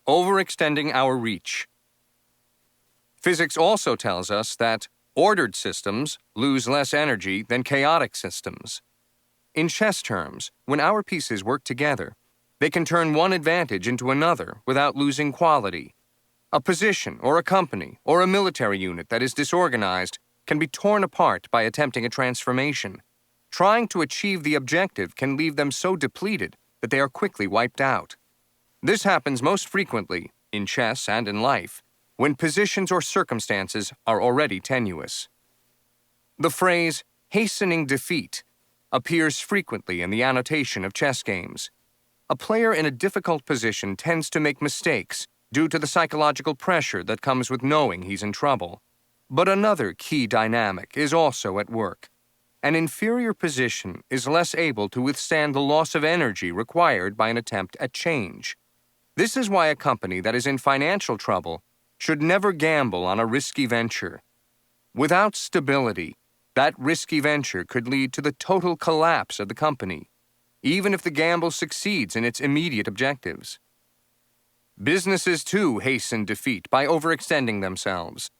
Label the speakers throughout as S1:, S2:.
S1: overextending our reach. Physics also tells us that ordered systems lose less energy than chaotic systems. In chess terms, when our pieces work together, they can turn one advantage into another without losing quality. A position or a company or a military unit that is disorganized can be torn apart by attempting a transformation. Trying to achieve the objective can leave them so depleted that they are quickly wiped out. This happens most frequently, in chess and in life, when positions or circumstances are already tenuous. The phrase, hastening defeat, appears frequently in the annotation of chess games. A player in a difficult position tends to make mistakes due to the psychological pressure that comes with knowing he's in trouble. But another key dynamic is also at work. An inferior position is less able to withstand the loss of energy required by an attempt at change. This is why a company that is in financial trouble should never gamble on a risky venture. Without stability, that risky venture could lead to the total collapse of the company, even if the gamble succeeds in its immediate objectives. Businesses, too, hasten defeat by overextending themselves.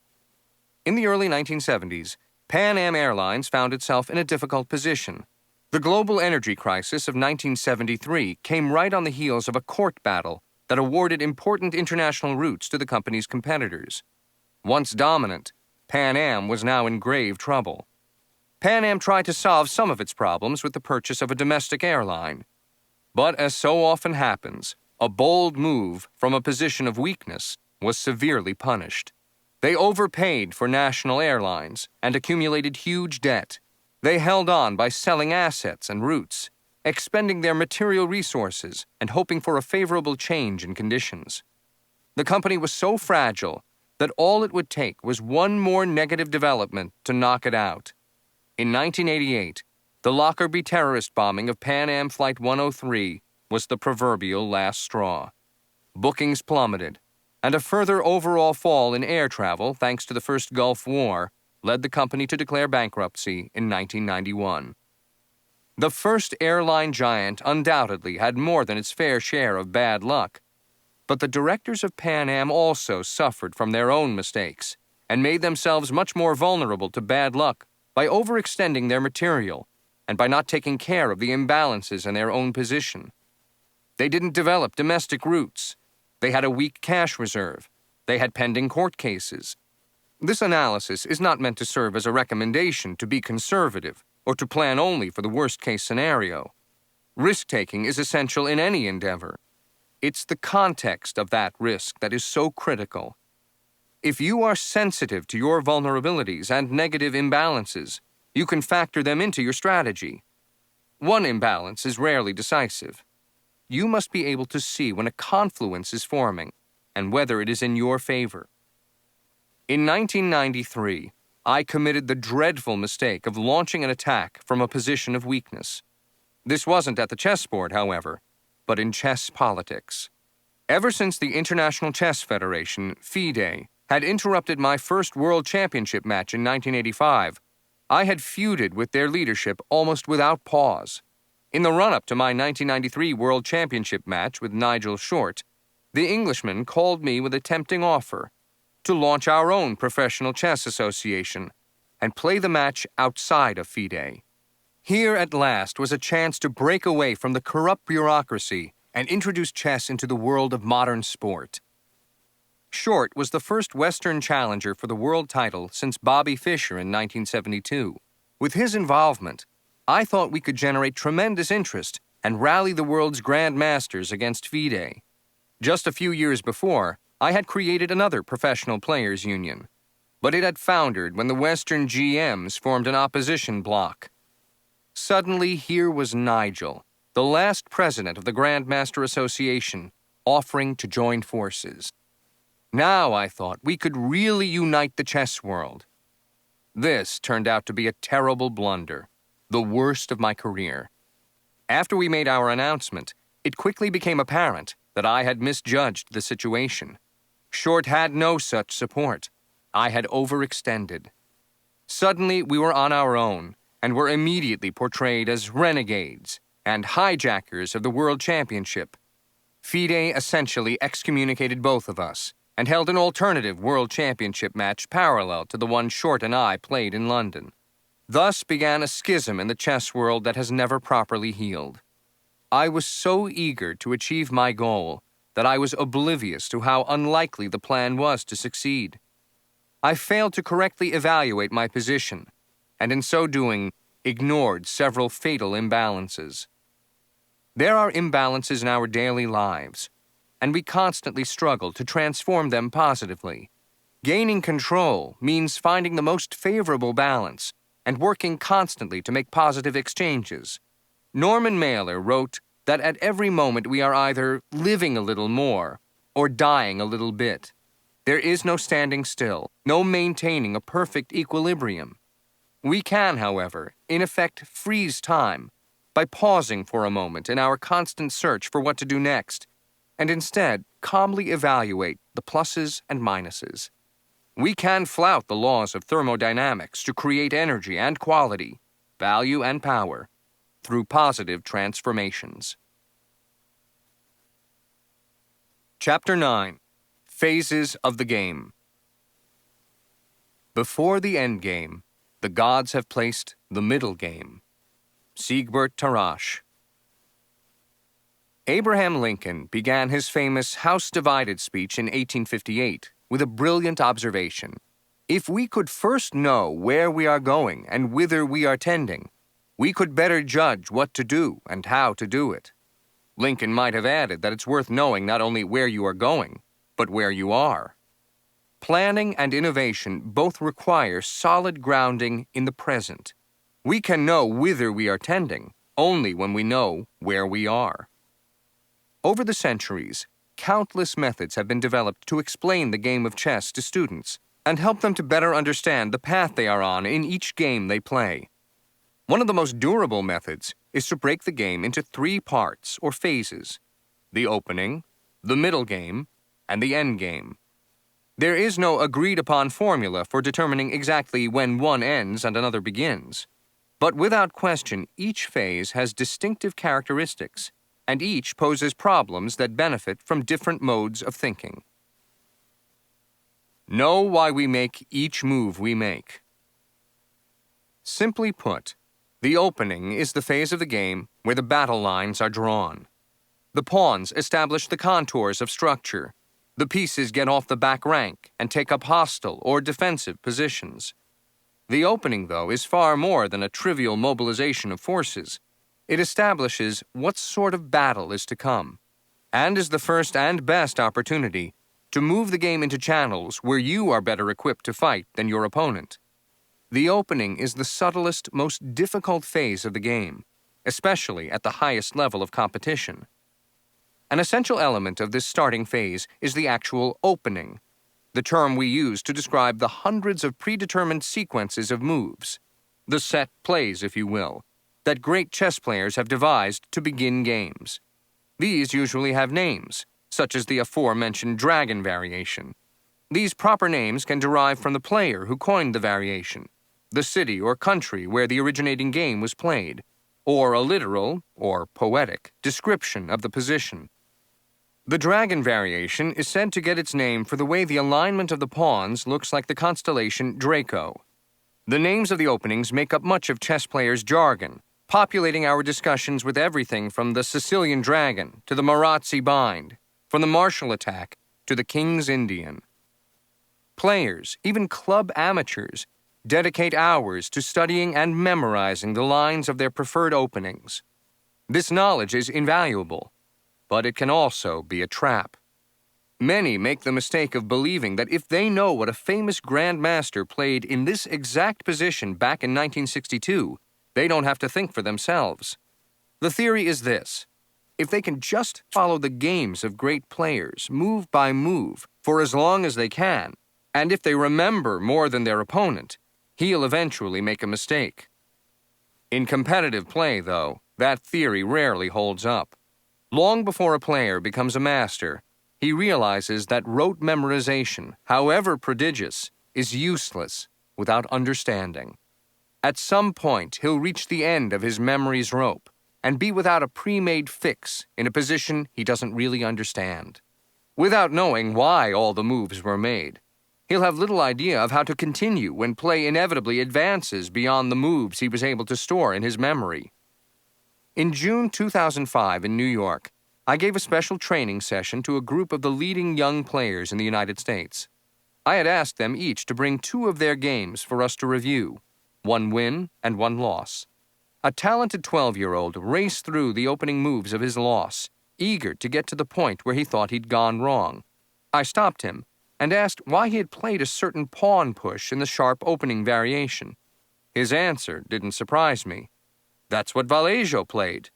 S1: In the early 1970s, Pan Am Airlines found itself in a difficult position. The global energy crisis of 1973 came right on the heels of a court battle that awarded important international routes to the company's competitors. Once dominant, Pan Am was now in grave trouble. Pan Am tried to solve some of its problems with the purchase of a domestic airline. But as so often happens, a bold move from a position of weakness was severely punished. They overpaid for national airlines and accumulated huge debt. They held on by selling assets and routes, expending their material resources and hoping for a favorable change in conditions. The company was so fragile that all it would take was one more negative development to knock it out. In 1988, the Lockerbie terrorist bombing of Pan Am Flight 103 was the proverbial last straw. Bookings plummeted, and a further overall fall in air travel thanks to the First Gulf War led the company to declare bankruptcy in 1991. The first airline giant undoubtedly had more than its fair share of bad luck, but the directors of Pan Am also suffered from their own mistakes and made themselves much more vulnerable to bad luck by overextending their material and by not taking care of the imbalances in their own position. They didn't develop domestic routes. They had a weak cash reserve. They had pending court cases. This analysis is not meant to serve as a recommendation to be conservative or to plan only for the worst-case scenario. Risk-taking is essential in any endeavor. It's the context of that risk that is so critical. If you are sensitive to your vulnerabilities and negative imbalances, you can factor them into your strategy. One imbalance is rarely decisive. You must be able to see when a confluence is forming and whether it is in your favor. In 1993, I committed the dreadful mistake of launching an attack from a position of weakness. This wasn't at the chessboard, however, but in chess politics. Ever since the International Chess Federation, FIDE, had interrupted my first World Championship match in 1985, I had feuded with their leadership almost without pause. In the run-up to my 1993 World Championship match with Nigel Short, the Englishman called me with a tempting offer to launch our own professional chess association and play the match outside of FIDE. Here at last was a chance to break away from the corrupt bureaucracy and introduce chess into the world of modern sport. Short was the first Western challenger for the world title since Bobby Fischer in 1972. With his involvement, I thought we could generate tremendous interest and rally the world's grandmasters against FIDE. Just a few years before, I had created another professional players' union, but it had foundered when the Western GMs formed an opposition bloc. Suddenly, here was Nigel, the last president of the Grandmaster Association, offering to join forces. Now, I thought, we could really unite the chess world. This turned out to be a terrible blunder, the worst of my career. After we made our announcement, it quickly became apparent that I had misjudged the situation. Short had no such support. I had overextended. Suddenly, we were on our own and were immediately portrayed as renegades and hijackers of the World Championship. FIDE essentially excommunicated both of us and held an alternative World Championship match parallel to the one Short and I played in London. Thus began a schism in the chess world that has never properly healed. I was so eager to achieve my goal that I was oblivious to how unlikely the plan was to succeed. I failed to correctly evaluate my position, and in so doing, ignored several fatal imbalances. There are imbalances in our daily lives, and we constantly struggle to transform them positively. Gaining control means finding the most favorable balance and working constantly to make positive exchanges. Norman Mailer wrote that at every moment we are either living a little more or dying a little bit. There is no standing still, no maintaining a perfect equilibrium. We can, however, in effect freeze time by pausing for a moment in our constant search for what to do next, and instead calmly evaluate the pluses and minuses. We can flout the laws of thermodynamics to create energy and quality, value and power, through positive transformations. Chapter 9. Phases of the Game. Before the endgame, the gods have placed the middle game. Siegbert Tarrasch. Abraham Lincoln began his famous House Divided speech in 1858 with a brilliant observation. If we could first know where we are going and whither we are tending, we could better judge what to do and how to do it. Lincoln might have added that it's worth knowing not only where you are going, but where you are. Planning and innovation both require solid grounding in the present. We can know whither we are tending only when we know where we are. Over the centuries, countless methods have been developed to explain the game of chess to students and help them to better understand the path they are on in each game they play. One of the most durable methods is to break the game into 3 parts or phases: the opening, the middle game, and the end game. There is no agreed-upon formula for determining exactly when one ends and another begins. But without question, each phase has distinctive characteristics, and each poses problems that benefit from different modes of thinking. Know why we make each move we make. Simply put, the opening is the phase of the game where the battle lines are drawn. The pawns establish the contours of structure. The pieces get off the back rank and take up hostile or defensive positions. The opening, though, is far more than a trivial mobilization of forces. It establishes what sort of battle is to come, and is the first and best opportunity to move the game into channels where you are better equipped to fight than your opponent. The opening is the subtlest, most difficult phase of the game, especially at the highest level of competition. An essential element of this starting phase is the actual opening, the term we use to describe the hundreds of predetermined sequences of moves, the set plays, if you will, that great chess players have devised to begin games. These usually have names, such as the aforementioned dragon variation. These proper names can derive from the player who coined the variation, the city or country where the originating game was played, or a literal, or poetic, description of the position. The dragon variation is said to get its name for the way the alignment of the pawns looks like the constellation Draco. The names of the openings make up much of chess players' jargon, populating our discussions with everything from the Sicilian dragon to the Marazzi bind, from the martial attack to the King's Indian. Players, even club amateurs, dedicate hours to studying and memorizing the lines of their preferred openings. This knowledge is invaluable, but it can also be a trap. Many make the mistake of believing that if they know what a famous grandmaster played in this exact position back in 1962, they don't have to think for themselves. The theory is this: if they can just follow the games of great players, move by move, for as long as they can, and if they remember more than their opponent, he'll eventually make a mistake. In competitive play, though, that theory rarely holds up. Long before a player becomes a master, he realizes that rote memorization, however prodigious, is useless without understanding. At some point, he'll reach the end of his memory's rope, and be without a pre-made fix in a position he doesn't really understand. Without knowing why all the moves were made, he'll have little idea of how to continue when play inevitably advances beyond the moves he was able to store in his memory. In June 2005 in New York, I gave a special training session to a group of the leading young players in the United States. I had asked them each to bring 2 of their games for us to review, 1 win and 1 loss. A talented 12-year-old raced through the opening moves of his loss, eager to get to the point where he thought he'd gone wrong. I stopped him and asked why he had played a certain pawn push in the sharp opening variation. His answer didn't surprise me. That's what Vallejo played.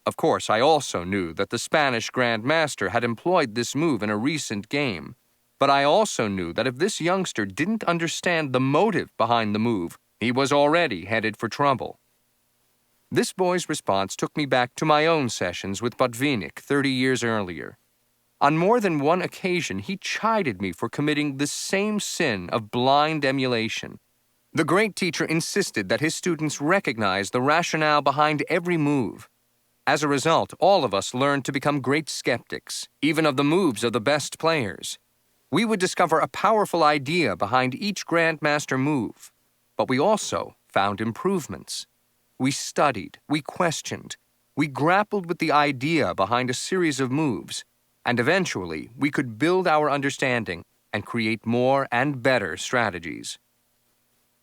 S1: Of course, I also knew that the Spanish Grand Master had employed this move in a recent game, but I also knew that if this youngster didn't understand the motive behind the move, he was already headed for trouble. This boy's response took me back to my own sessions with Botvinnik 30 years earlier. On more than one occasion, he chided me for committing the same sin of blind emulation. The great teacher insisted that his students recognize the rationale behind every move. As a result, all of us learned to become great skeptics, even of the moves of the best players. We would discover a powerful idea behind each Grandmaster move, but we also found improvements. We studied, we questioned, we grappled with the idea behind a series of moves, and eventually we could build our understanding and create more and better strategies.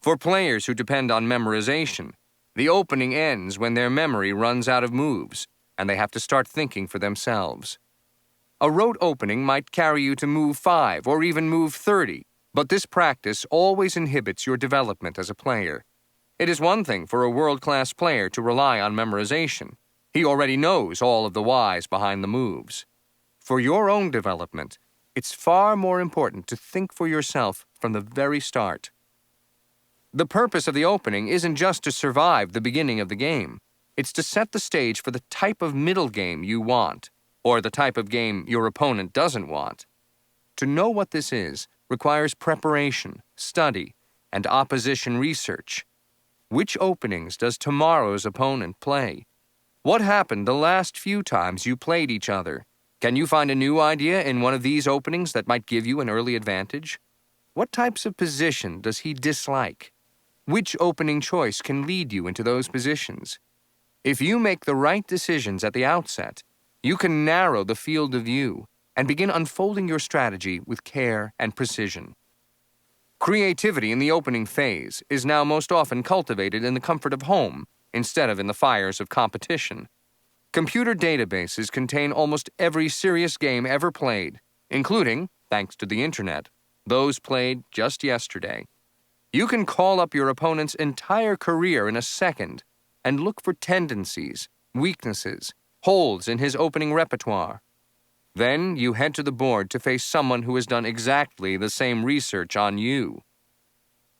S1: For players who depend on memorization, the opening ends when their memory runs out of moves, and they have to start thinking for themselves. A rote opening might carry you to move 5 or even move 30, but this practice always inhibits your development as a player. It is one thing for a world-class player to rely on memorization. He already knows all of the whys behind the moves. For your own development, it's far more important to think for yourself from the very start. The purpose of the opening isn't just to survive the beginning of the game. It's to set the stage for the type of middle game you want, or the type of game your opponent doesn't want. To know what this is requires preparation, study, and opposition research. Which openings does tomorrow's opponent play? What happened the last few times you played each other? Can you find a new idea in one of these openings that might give you an early advantage? What types of position does he dislike? Which opening choice can lead you into those positions? If you make the right decisions at the outset, you can narrow the field of view and begin unfolding your strategy with care and precision. Creativity in the opening phase is now most often cultivated in the comfort of home instead of in the fires of competition. Computer databases contain almost every serious game ever played, including, thanks to the internet, those played just yesterday. You can call up your opponent's entire career in a second and look for tendencies, weaknesses, holes in his opening repertoire. Then you head to the board to face someone who has done exactly the same research on you.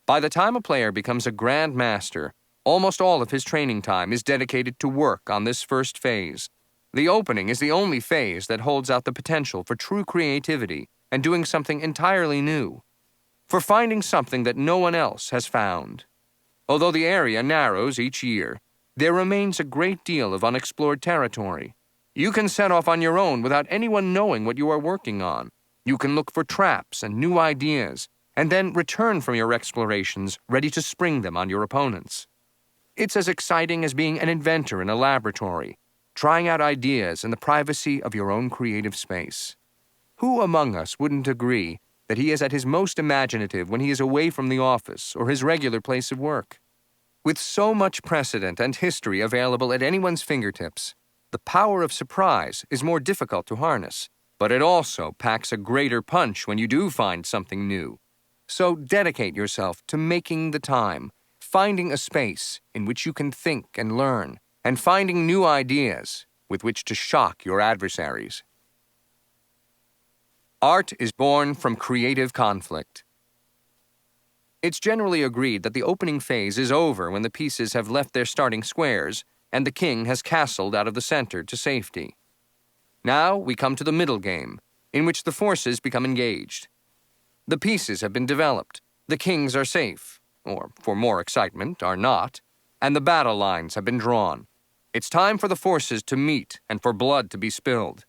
S1: By the time a player becomes a Grand Master, almost all of his training time is dedicated to work on this first phase. The opening is the only phase that holds out the potential for true creativity and doing something entirely new, for finding something that no one else has found. Although the area narrows each year, there remains a great deal of unexplored territory. You can set off on your own without anyone knowing what you are working on. You can look for traps and new ideas, and then return from your explorations ready to spring them on your opponents. It's as exciting as being an inventor in a laboratory, trying out ideas in the privacy of your own creative space. Who among us wouldn't agree that he is at his most imaginative when he is away from the office or his regular place of work? With so much precedent and history available at anyone's fingertips, the power of surprise is more difficult to harness, but it also packs a greater punch when you do find something new. So dedicate yourself to making the time, finding a space in which you can think and learn, and finding new ideas with which to shock your adversaries. Art is born from creative conflict. It's generally agreed that the opening phase is over when the pieces have left their starting squares and the king has castled out of the center to safety. Now we come to the middle game, in which the forces become engaged. The pieces have been developed, the kings are safe, or for more excitement, are not, and the battle lines have been drawn. It's time for the forces to meet and for blood to be spilled.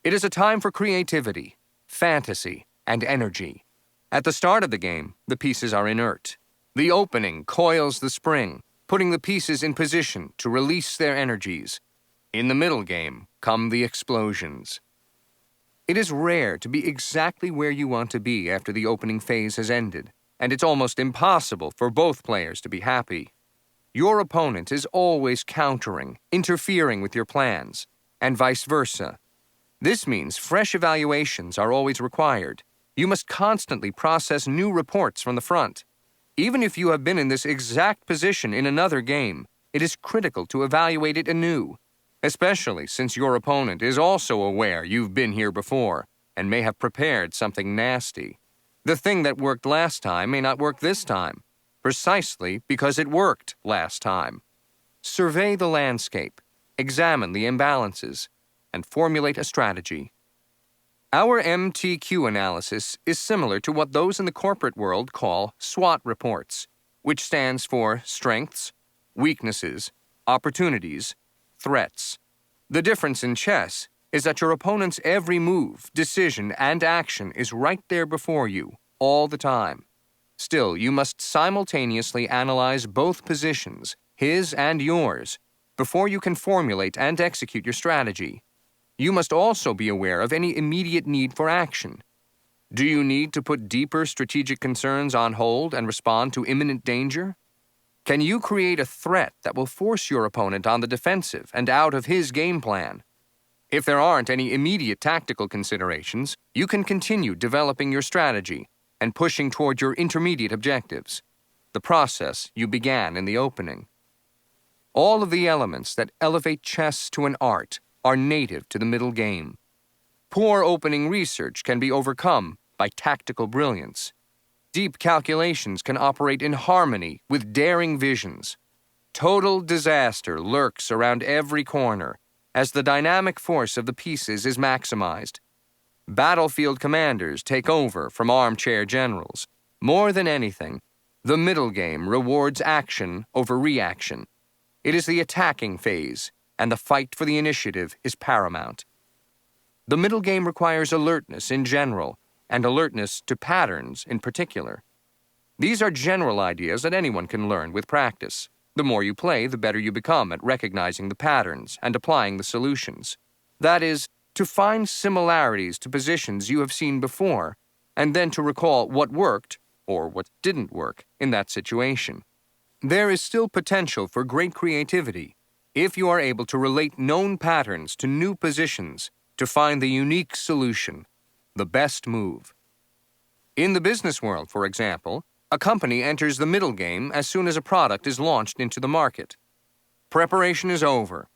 S1: It is a time for creativity, fantasy, and energy. At the start of the game, the pieces are inert. The opening coils the spring, putting the pieces in position to release their energies. In the middle game come the explosions. It is rare to be exactly where you want to be after the opening phase has ended, and it's almost impossible for both players to be happy. Your opponent is always countering, interfering with your plans, and vice versa. This means fresh evaluations are always required. You must constantly process new reports from the front. Even if you have been in this exact position in another game, it is critical to evaluate it anew, especially since your opponent is also aware you've been here before and may have prepared something nasty. The thing that worked last time may not work this time, precisely because it worked last time. Survey the landscape, examine the imbalances, and formulate a strategy. Our MTQ analysis is similar to what those in the corporate world call SWOT reports, which stands for strengths, weaknesses, opportunities, threats. The difference in chess is that your opponent's every move, decision, and action is right there before you, all the time. Still, you must simultaneously analyze both positions, his and yours, before you can formulate and execute your strategy. You must also be aware of any immediate need for action. Do you need to put deeper strategic concerns on hold and respond to imminent danger? Can you create a threat that will force your opponent on the defensive and out of his game plan? If there aren't any immediate tactical considerations, you can continue developing your strategy and pushing toward your intermediate objectives, the process you began in the opening. All of the elements that elevate chess to an art are native to the middle game. Poor opening research can be overcome by tactical brilliance. Deep calculations can operate in harmony with daring visions. Total disaster lurks around every corner as the dynamic force of the pieces is maximized. Battlefield commanders take over from armchair generals. More than anything, the middle game rewards action over reaction. It is the attacking phase, and the fight for the initiative is paramount. The middle game requires alertness in general, and alertness to patterns in particular. These are general ideas that anyone can learn with practice. The more you play, the better you become at recognizing the patterns and applying the solutions. That is, to find similarities to positions you have seen before, and then to recall what worked, or what didn't work, in that situation. There is still potential for great creativity if you are able to relate known patterns to new positions to find the unique solution, the best move. In the business world, for example, a company enters the middle game as soon as a product is launched into the market. Preparation is over,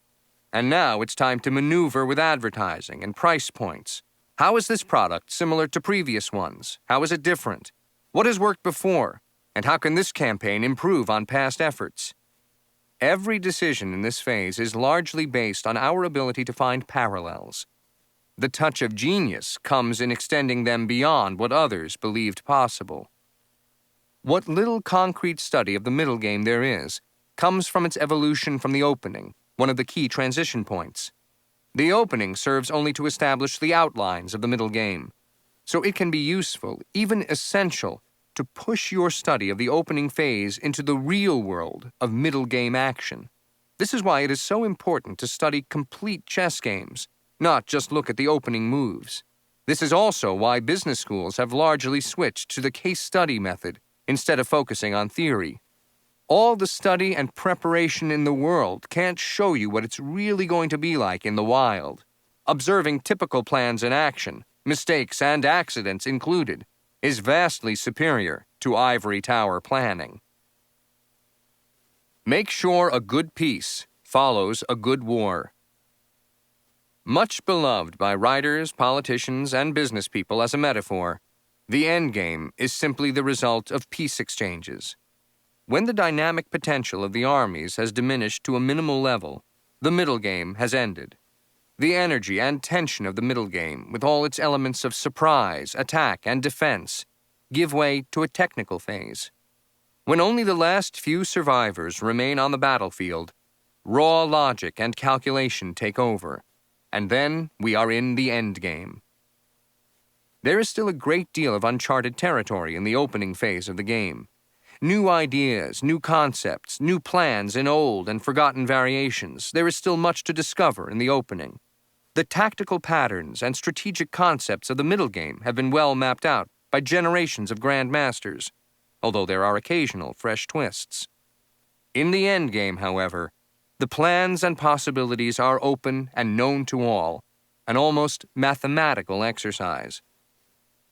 S1: and now it's time to maneuver with advertising and price points. How is this product similar to previous ones? How is it different? What has worked before? And how can this campaign improve on past efforts? Every decision in this phase is largely based on our ability to find parallels. The touch of genius comes in extending them beyond what others believed possible. What little concrete study of the middle game there is comes from its evolution from the opening, one of the key transition points. The opening serves only to establish the outlines of the middle game, so it can be useful, even essential, to push your study of the opening phase into the real world of middle game action. This is why it is so important to study complete chess games, not just look at the opening moves. This is also why business schools have largely switched to the case study method instead of focusing on theory. All the study and preparation in the world can't show you what it's really going to be like in the wild. Observing typical plans in action, mistakes and accidents included, is vastly superior to ivory tower planning. Make sure a good peace follows a good war. Much beloved by writers, politicians, and business people as a metaphor, the endgame is simply the result of peace exchanges. When the dynamic potential of the armies has diminished to a minimal level, the middle game has ended. The energy and tension of the middle game, with all its elements of surprise, attack, and defense, give way to a technical phase. When only the last few survivors remain on the battlefield, Raw logic and calculation take over, and then we are in the endgame. There is still a great deal of uncharted territory in the opening phase of the game. New ideas, new concepts, new plans in old and forgotten variations. There is still much to discover in the opening. The tactical patterns and strategic concepts of the middle game have been well mapped out by generations of grandmasters, although there are occasional fresh twists. In the end game, however, the plans and possibilities are open and known to all, an almost mathematical exercise.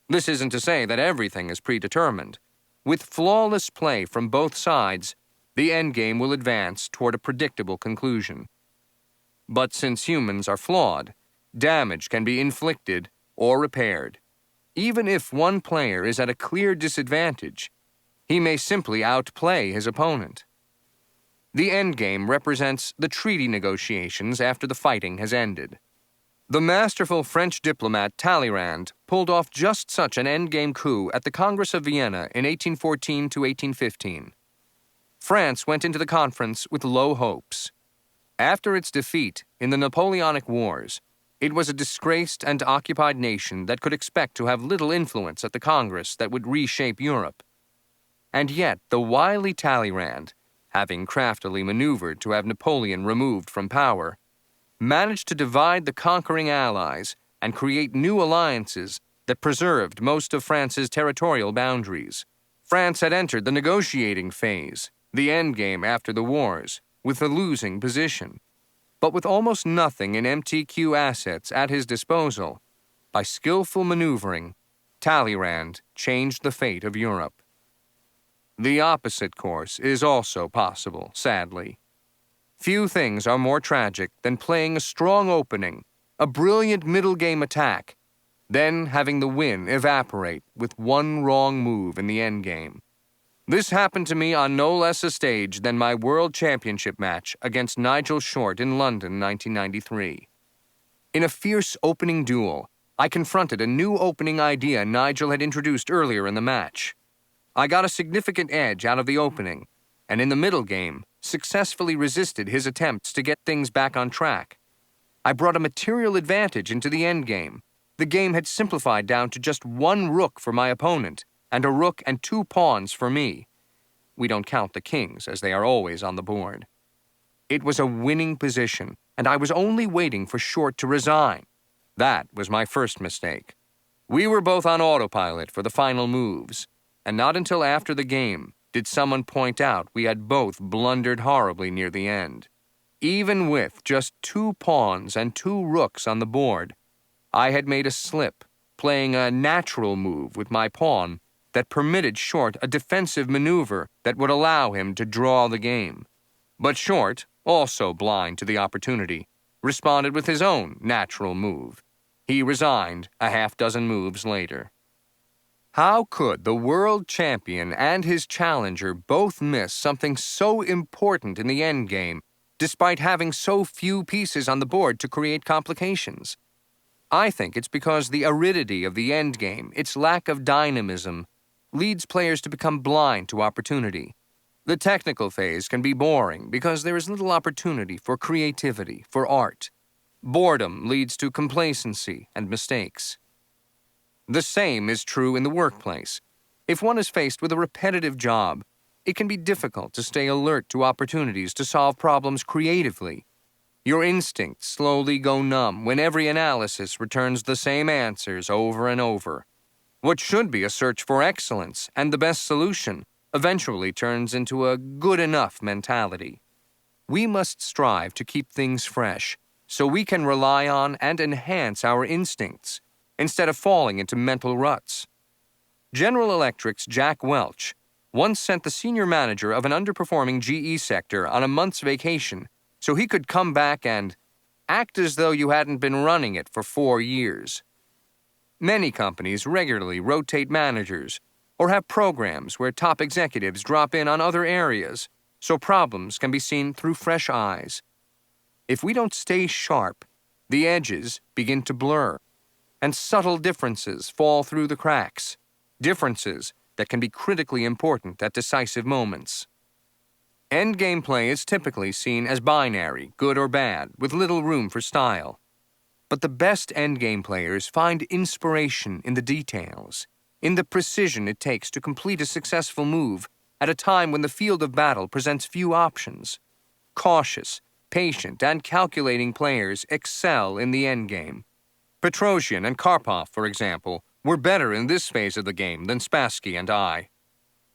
S1: This isn't to say that everything is predetermined. With flawless play from both sides, the endgame will advance toward a predictable conclusion. But since humans are flawed, damage can be inflicted or repaired. Even if one player is at a clear disadvantage, he may simply outplay his opponent. The endgame represents the treaty negotiations after the fighting has ended. The masterful French diplomat Talleyrand pulled off just such an endgame coup at the Congress of Vienna in 1814 to 1815. France went into the conference with low hopes. After its defeat in the Napoleonic Wars, it was a disgraced and occupied nation that could expect to have little influence at the Congress that would reshape Europe. And yet the wily Talleyrand, having craftily maneuvered to have Napoleon removed from power, managed to divide the conquering allies and create new alliances that preserved most of France's territorial boundaries. France had entered the negotiating phase, the endgame after the wars, with a losing position. But with almost nothing in MTQ assets at his disposal, by skillful maneuvering, Talleyrand changed the fate of Europe. The opposite course is also possible, sadly. Few things are more tragic than playing a strong opening, a brilliant middle game attack, then having the win evaporate with one wrong move in the endgame. This happened to me on no less a stage than my World Championship match against Nigel Short in London, 1993. In a fierce opening duel, I confronted a new opening idea Nigel had introduced earlier in the match. I got a significant edge out of the opening, and in the middle game, successfully resisted his attempts to get things back on track. I brought a material advantage into the endgame. The game had simplified down to just one rook for my opponent, and a rook and 2 pawns for me. We don't count the kings, as they are always on the board. It was a winning position, and I was only waiting for Short to resign. That was my first mistake. We were both on autopilot for the final moves, and not until after the game did someone point out we had both blundered horribly near the end. Even with just 2 pawns and 2 rooks on the board, I had made a slip, playing a natural move with my pawn that permitted Short a defensive maneuver that would allow him to draw the game. But Short, also blind to the opportunity, responded with his own natural move. He resigned a half-dozen moves later. How could the world champion and his challenger both miss something so important in the endgame, despite having so few pieces on the board to create complications? I think it's because the aridity of the endgame, its lack of dynamism, leads players to become blind to opportunity. The technical phase can be boring because there is little opportunity for creativity, for art. Boredom leads to complacency and mistakes. The same is true in the workplace. If one is faced with a repetitive job, it can be difficult to stay alert to opportunities to solve problems creatively. Your instincts slowly go numb when every analysis returns the same answers over and over. What should be a search for excellence and the best solution eventually turns into a good enough mentality. We must strive to keep things fresh so we can rely on and enhance our instincts instead of falling into mental ruts. General Electric's Jack Welch once sent the senior manager of an underperforming GE sector on a month's vacation so he could come back and act as though you hadn't been running it for 4 years. Many companies regularly rotate managers or have programs where top executives drop in on other areas so problems can be seen through fresh eyes. If we don't stay sharp, the edges begin to blur, and subtle differences fall through the cracks, differences that can be critically important at decisive moments. Endgame play is typically seen as binary, good or bad, with little room for style. But the best endgame players find inspiration in the details, in the precision it takes to complete a successful move at a time when the field of battle presents few options. Cautious, patient, and calculating players excel in the endgame. Petrosian and Karpov, for example, were better in this phase of the game than Spassky and I.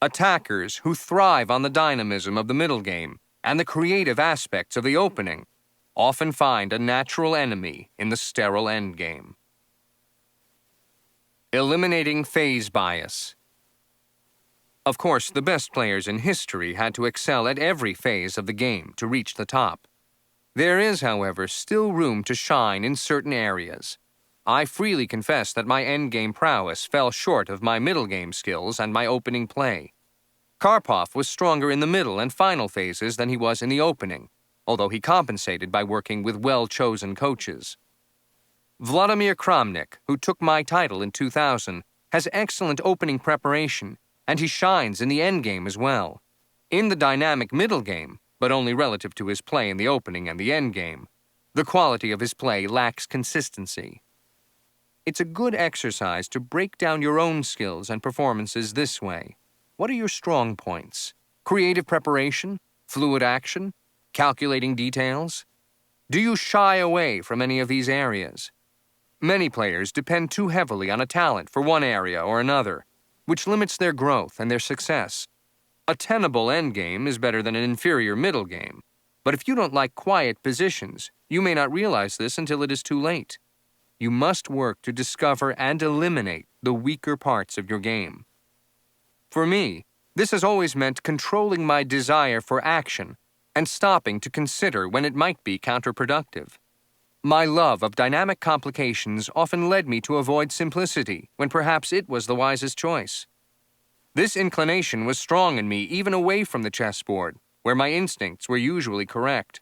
S1: Attackers who thrive on the dynamism of the middle game and the creative aspects of the opening often find a natural enemy in the sterile endgame. Eliminating phase bias. Of course, the best players in history had to excel at every phase of the game to reach the top. There is, however, still room to shine in certain areas. I freely confess that my endgame prowess fell short of my middle game skills and my opening play. Karpov was stronger in the middle and final phases than he was in the opening, although he compensated by working with well-chosen coaches. Vladimir Kramnik, who took my title in 2000, has excellent opening preparation, and he shines in the endgame as well. In the dynamic middle game, but only relative to his play in the opening and the endgame, the quality of his play lacks consistency. It's a good exercise to break down your own skills and performances this way. What are your strong points? Creative preparation? Fluid action? Calculating details? Do you shy away from any of these areas? Many players depend too heavily on a talent for one area or another, which limits their growth and their success. A tenable endgame is better than an inferior middle game, but if you don't like quiet positions, you may not realize this until it is too late. You must work to discover and eliminate the weaker parts of your game. For me, this has always meant controlling my desire for action and stopping to consider when it might be counterproductive. My love of dynamic complications often led me to avoid simplicity when perhaps it was the wisest choice. This inclination was strong in me even away from the chessboard, where my instincts were usually correct.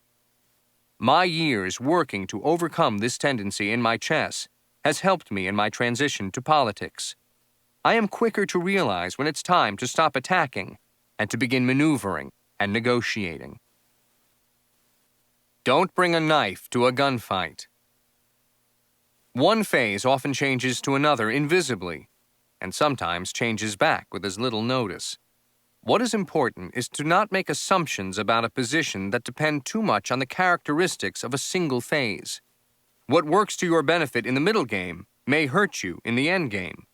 S1: My years working to overcome this tendency in my chess has helped me in my transition to politics. I am quicker to realize when it's time to stop attacking and to begin maneuvering and negotiating. Don't bring a knife to a gunfight. One phase often changes to another invisibly, and sometimes changes back with as little notice. What is important is to not make assumptions about a position that depend too much on the characteristics of a single phase. What works to your benefit in the middle game may hurt you in the end game,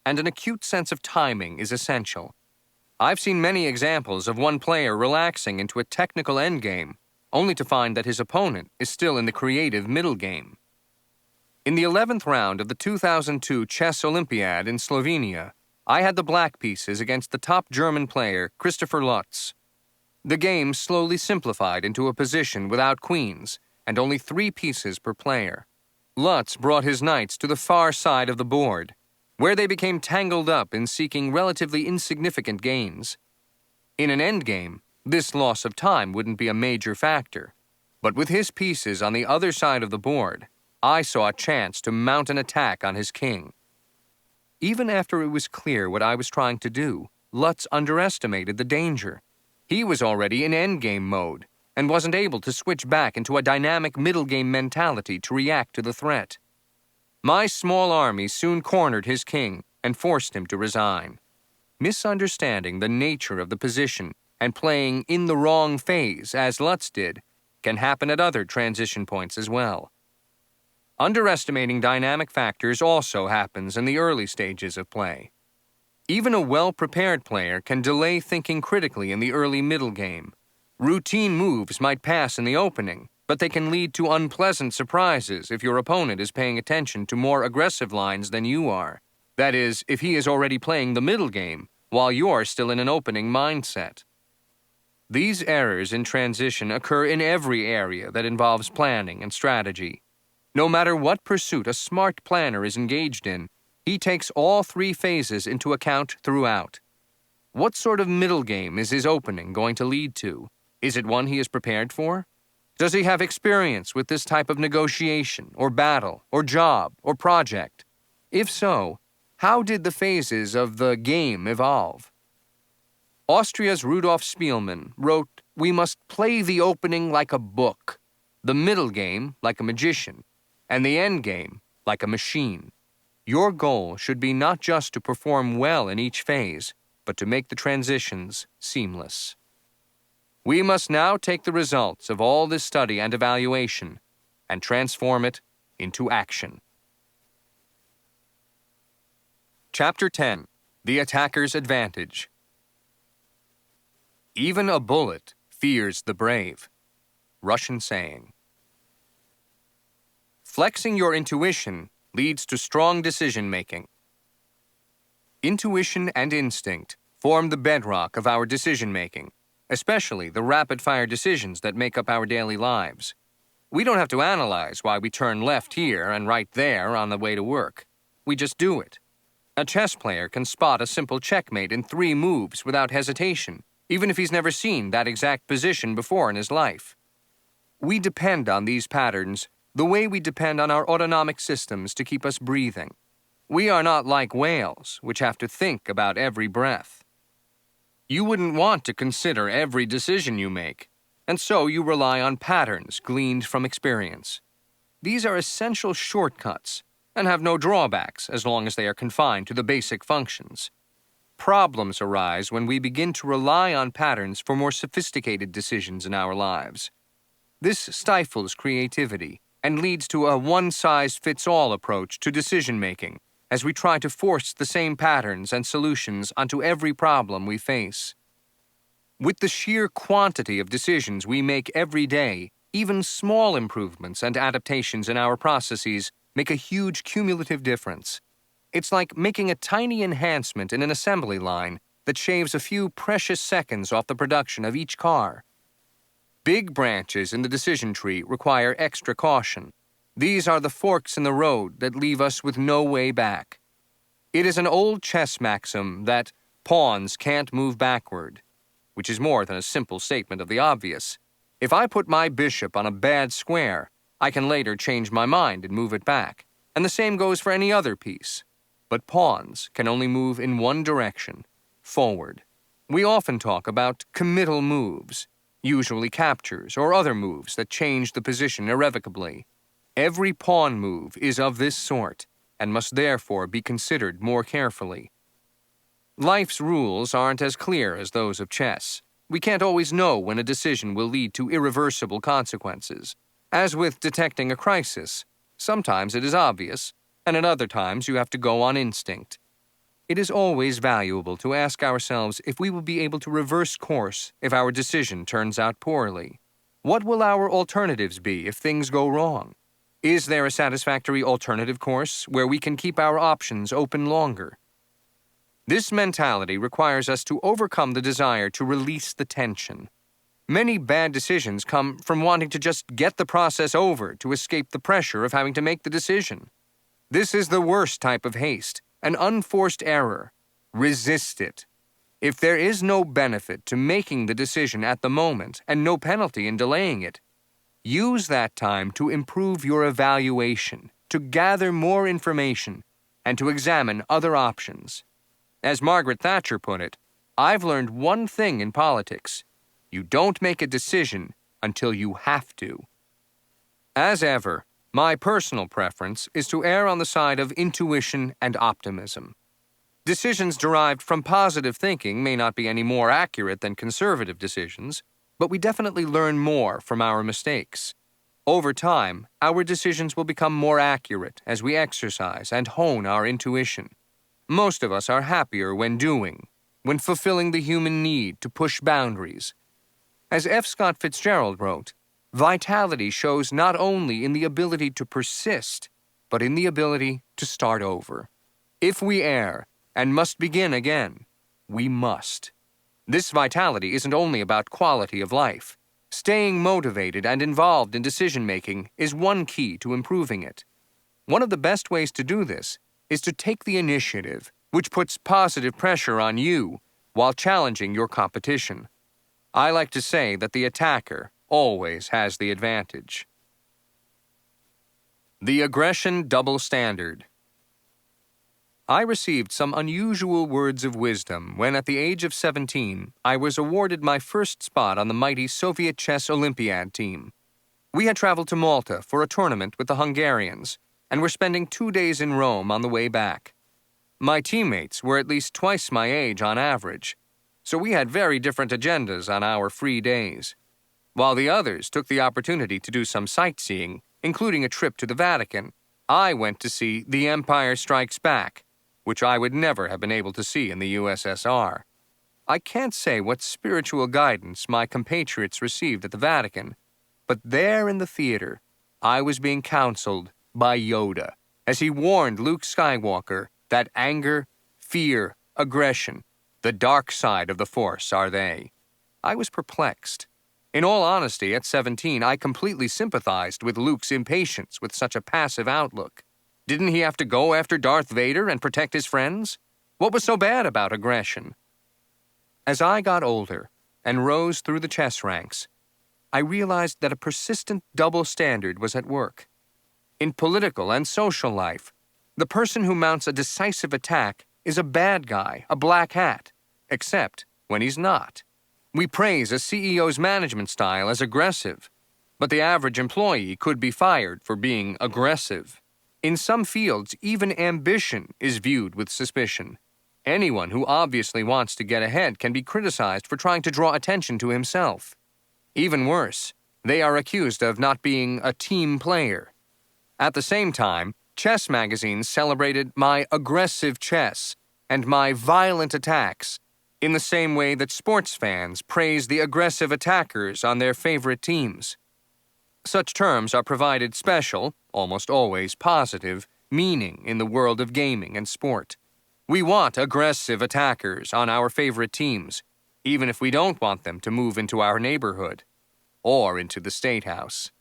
S1: and an acute sense of timing is essential. I've seen many examples of one player relaxing into a technical endgame, only to find that his opponent is still in the creative middle game. In the 11th round of the 2002 Chess Olympiad in Slovenia, I had the black pieces against the top German player, Christopher Lutz. The game slowly simplified into a position without queens and only 3 pieces per player. Lutz brought his knights to the far side of the board, where they became tangled up in seeking relatively insignificant gains. In an endgame, this loss of time wouldn't be a major factor, but with his pieces on the other side of the board, I saw a chance to mount an attack on his king. Even after it was clear what I was trying to do, Lutz underestimated the danger. He was already in endgame mode and wasn't able to switch back into a dynamic middle game mentality to react to the threat. My small army soon cornered his king and forced him to resign. Misunderstanding the nature of the position and playing in the wrong phase, as Lutz did, can happen at other transition points as well. Underestimating dynamic factors also happens in the early stages of play. Even a well-prepared player can delay thinking critically in the early middle game. Routine moves might pass in the opening, but they can lead to unpleasant surprises if your opponent is paying attention to more aggressive lines than you are. That is, if he is already playing the middle game, while you're still in an opening mindset. These errors in transition occur in every area that involves planning and strategy. No matter what pursuit a smart planner is engaged in, he takes all 3 phases into account throughout. What sort of middle game is his opening going to lead to? Is it one he is prepared for? Does he have experience with this type of negotiation, or battle, or job, or project? If so, how did the phases of the game evolve? Austria's Rudolf Spielmann wrote, "We must play the opening like a book, the middle game like a magician, and the end game like a machine." Your goal should be not just to perform well in each phase, but to make the transitions seamless. We must now take the results of all this study and evaluation and transform it into action. Chapter 10. The Attacker's Advantage. Even a bullet fears the brave. Russian saying. Flexing your intuition leads to strong decision-making. Intuition and instinct form the bedrock of our decision-making, especially the rapid-fire decisions that make up our daily lives. We don't have to analyze why we turn left here and right there on the way to work. We just do it. A chess player can spot a simple checkmate in 3 moves without hesitation, even if he's never seen that exact position before in his life. We depend on these patterns the way we depend on our autonomic systems to keep us breathing. We are not like whales, which have to think about every breath. You wouldn't want to consider every decision you make, and so you rely on patterns gleaned from experience. These are essential shortcuts and have no drawbacks as long as they are confined to the basic functions. Problems arise when we begin to rely on patterns for more sophisticated decisions in our lives. This stifles creativity and leads to a one-size-fits-all approach to decision-making as we try to force the same patterns and solutions onto every problem we face. With the sheer quantity of decisions we make every day, even small improvements and adaptations in our processes make a huge cumulative difference. It's like making a tiny enhancement in an assembly line that shaves a few precious seconds off the production of each car. Big branches in the decision tree require extra caution. These are the forks in the road that leave us with no way back. It is an old chess maxim that pawns can't move backward, which is more than a simple statement of the obvious. If I put my bishop on a bad square, I can later change my mind and move it back, and the same goes for any other piece. But pawns can only move in one direction, forward. We often talk about committal moves, usually captures or other moves that change the position irrevocably. Every pawn move is of this sort and must therefore be considered more carefully. Life's rules aren't as clear as those of chess. We can't always know when a decision will lead to irreversible consequences. As with detecting a crisis, sometimes it is obvious, and at other times you have to go on instinct. It is always valuable to ask ourselves if we will be able to reverse course if our decision turns out poorly. What will our alternatives be if things go wrong? Is there a satisfactory alternative course where we can keep our options open longer? This mentality requires us to overcome the desire to release the tension. Many bad decisions come from wanting to just get the process over to escape the pressure of having to make the decision. This is the worst type of haste, an unforced error. Resist it. If there is no benefit to making the decision at the moment and no penalty in delaying it, use that time to improve your evaluation, to gather more information, and to examine other options. As Margaret Thatcher put it, I've learned one thing in politics. You don't make a decision until you have to. As ever, my personal preference is to err on the side of intuition and optimism. Decisions derived from positive thinking may not be any more accurate than conservative decisions, but we definitely learn more from our mistakes. Over time, our decisions will become more accurate as we exercise and hone our intuition. Most of us are happier when doing, when fulfilling the human need to push boundaries. As F. Scott Fitzgerald wrote, vitality shows not only in the ability to persist, but in the ability to start over. If we err and must begin again, we must. This vitality isn't only about quality of life. Staying motivated and involved in decision-making is one key to improving it. One of the best ways to do this is to take the initiative, which puts positive pressure on you while challenging your competition. I like to say that the attacker always has the advantage. The aggression double standard. I received some unusual words of wisdom when, at the age of 17, I was awarded my first spot on the mighty Soviet chess Olympiad team. We had traveled to Malta for a tournament with the Hungarians and were spending 2 days in Rome on the way back. My teammates were at least twice my age on average, so we had very different agendas on our free days. While the others took the opportunity to do some sightseeing, including a trip to the Vatican, I went to see The Empire Strikes Back, which I would never have been able to see in the USSR. I can't say what spiritual guidance my compatriots received at the Vatican, but there in the theater, I was being counseled by Yoda as he warned Luke Skywalker that anger, fear, aggression, the dark side of the Force are they. I was perplexed. In all honesty, at 17, I completely sympathized with Luke's impatience with such a passive outlook. Didn't he have to go after Darth Vader and protect his friends? What was so bad about aggression? As I got older and rose through the chess ranks, I realized that a persistent double standard was at work. In political and social life, the person who mounts a decisive attack is a bad guy, a black hat, except when he's not. We praise a CEO's management style as aggressive, but the average employee could be fired for being aggressive. In some fields, even ambition is viewed with suspicion. Anyone who obviously wants to get ahead can be criticized for trying to draw attention to himself. Even worse, they are accused of not being a team player. At the same time, chess magazines celebrated my aggressive chess and my violent attacks in the same way that sports fans praise the aggressive attackers on their favorite teams. Such terms are provided special, almost always positive, meaning in the world of gaming and sport. We want aggressive attackers on our favorite teams, even if we don't want them to move into our neighborhood or into the State House.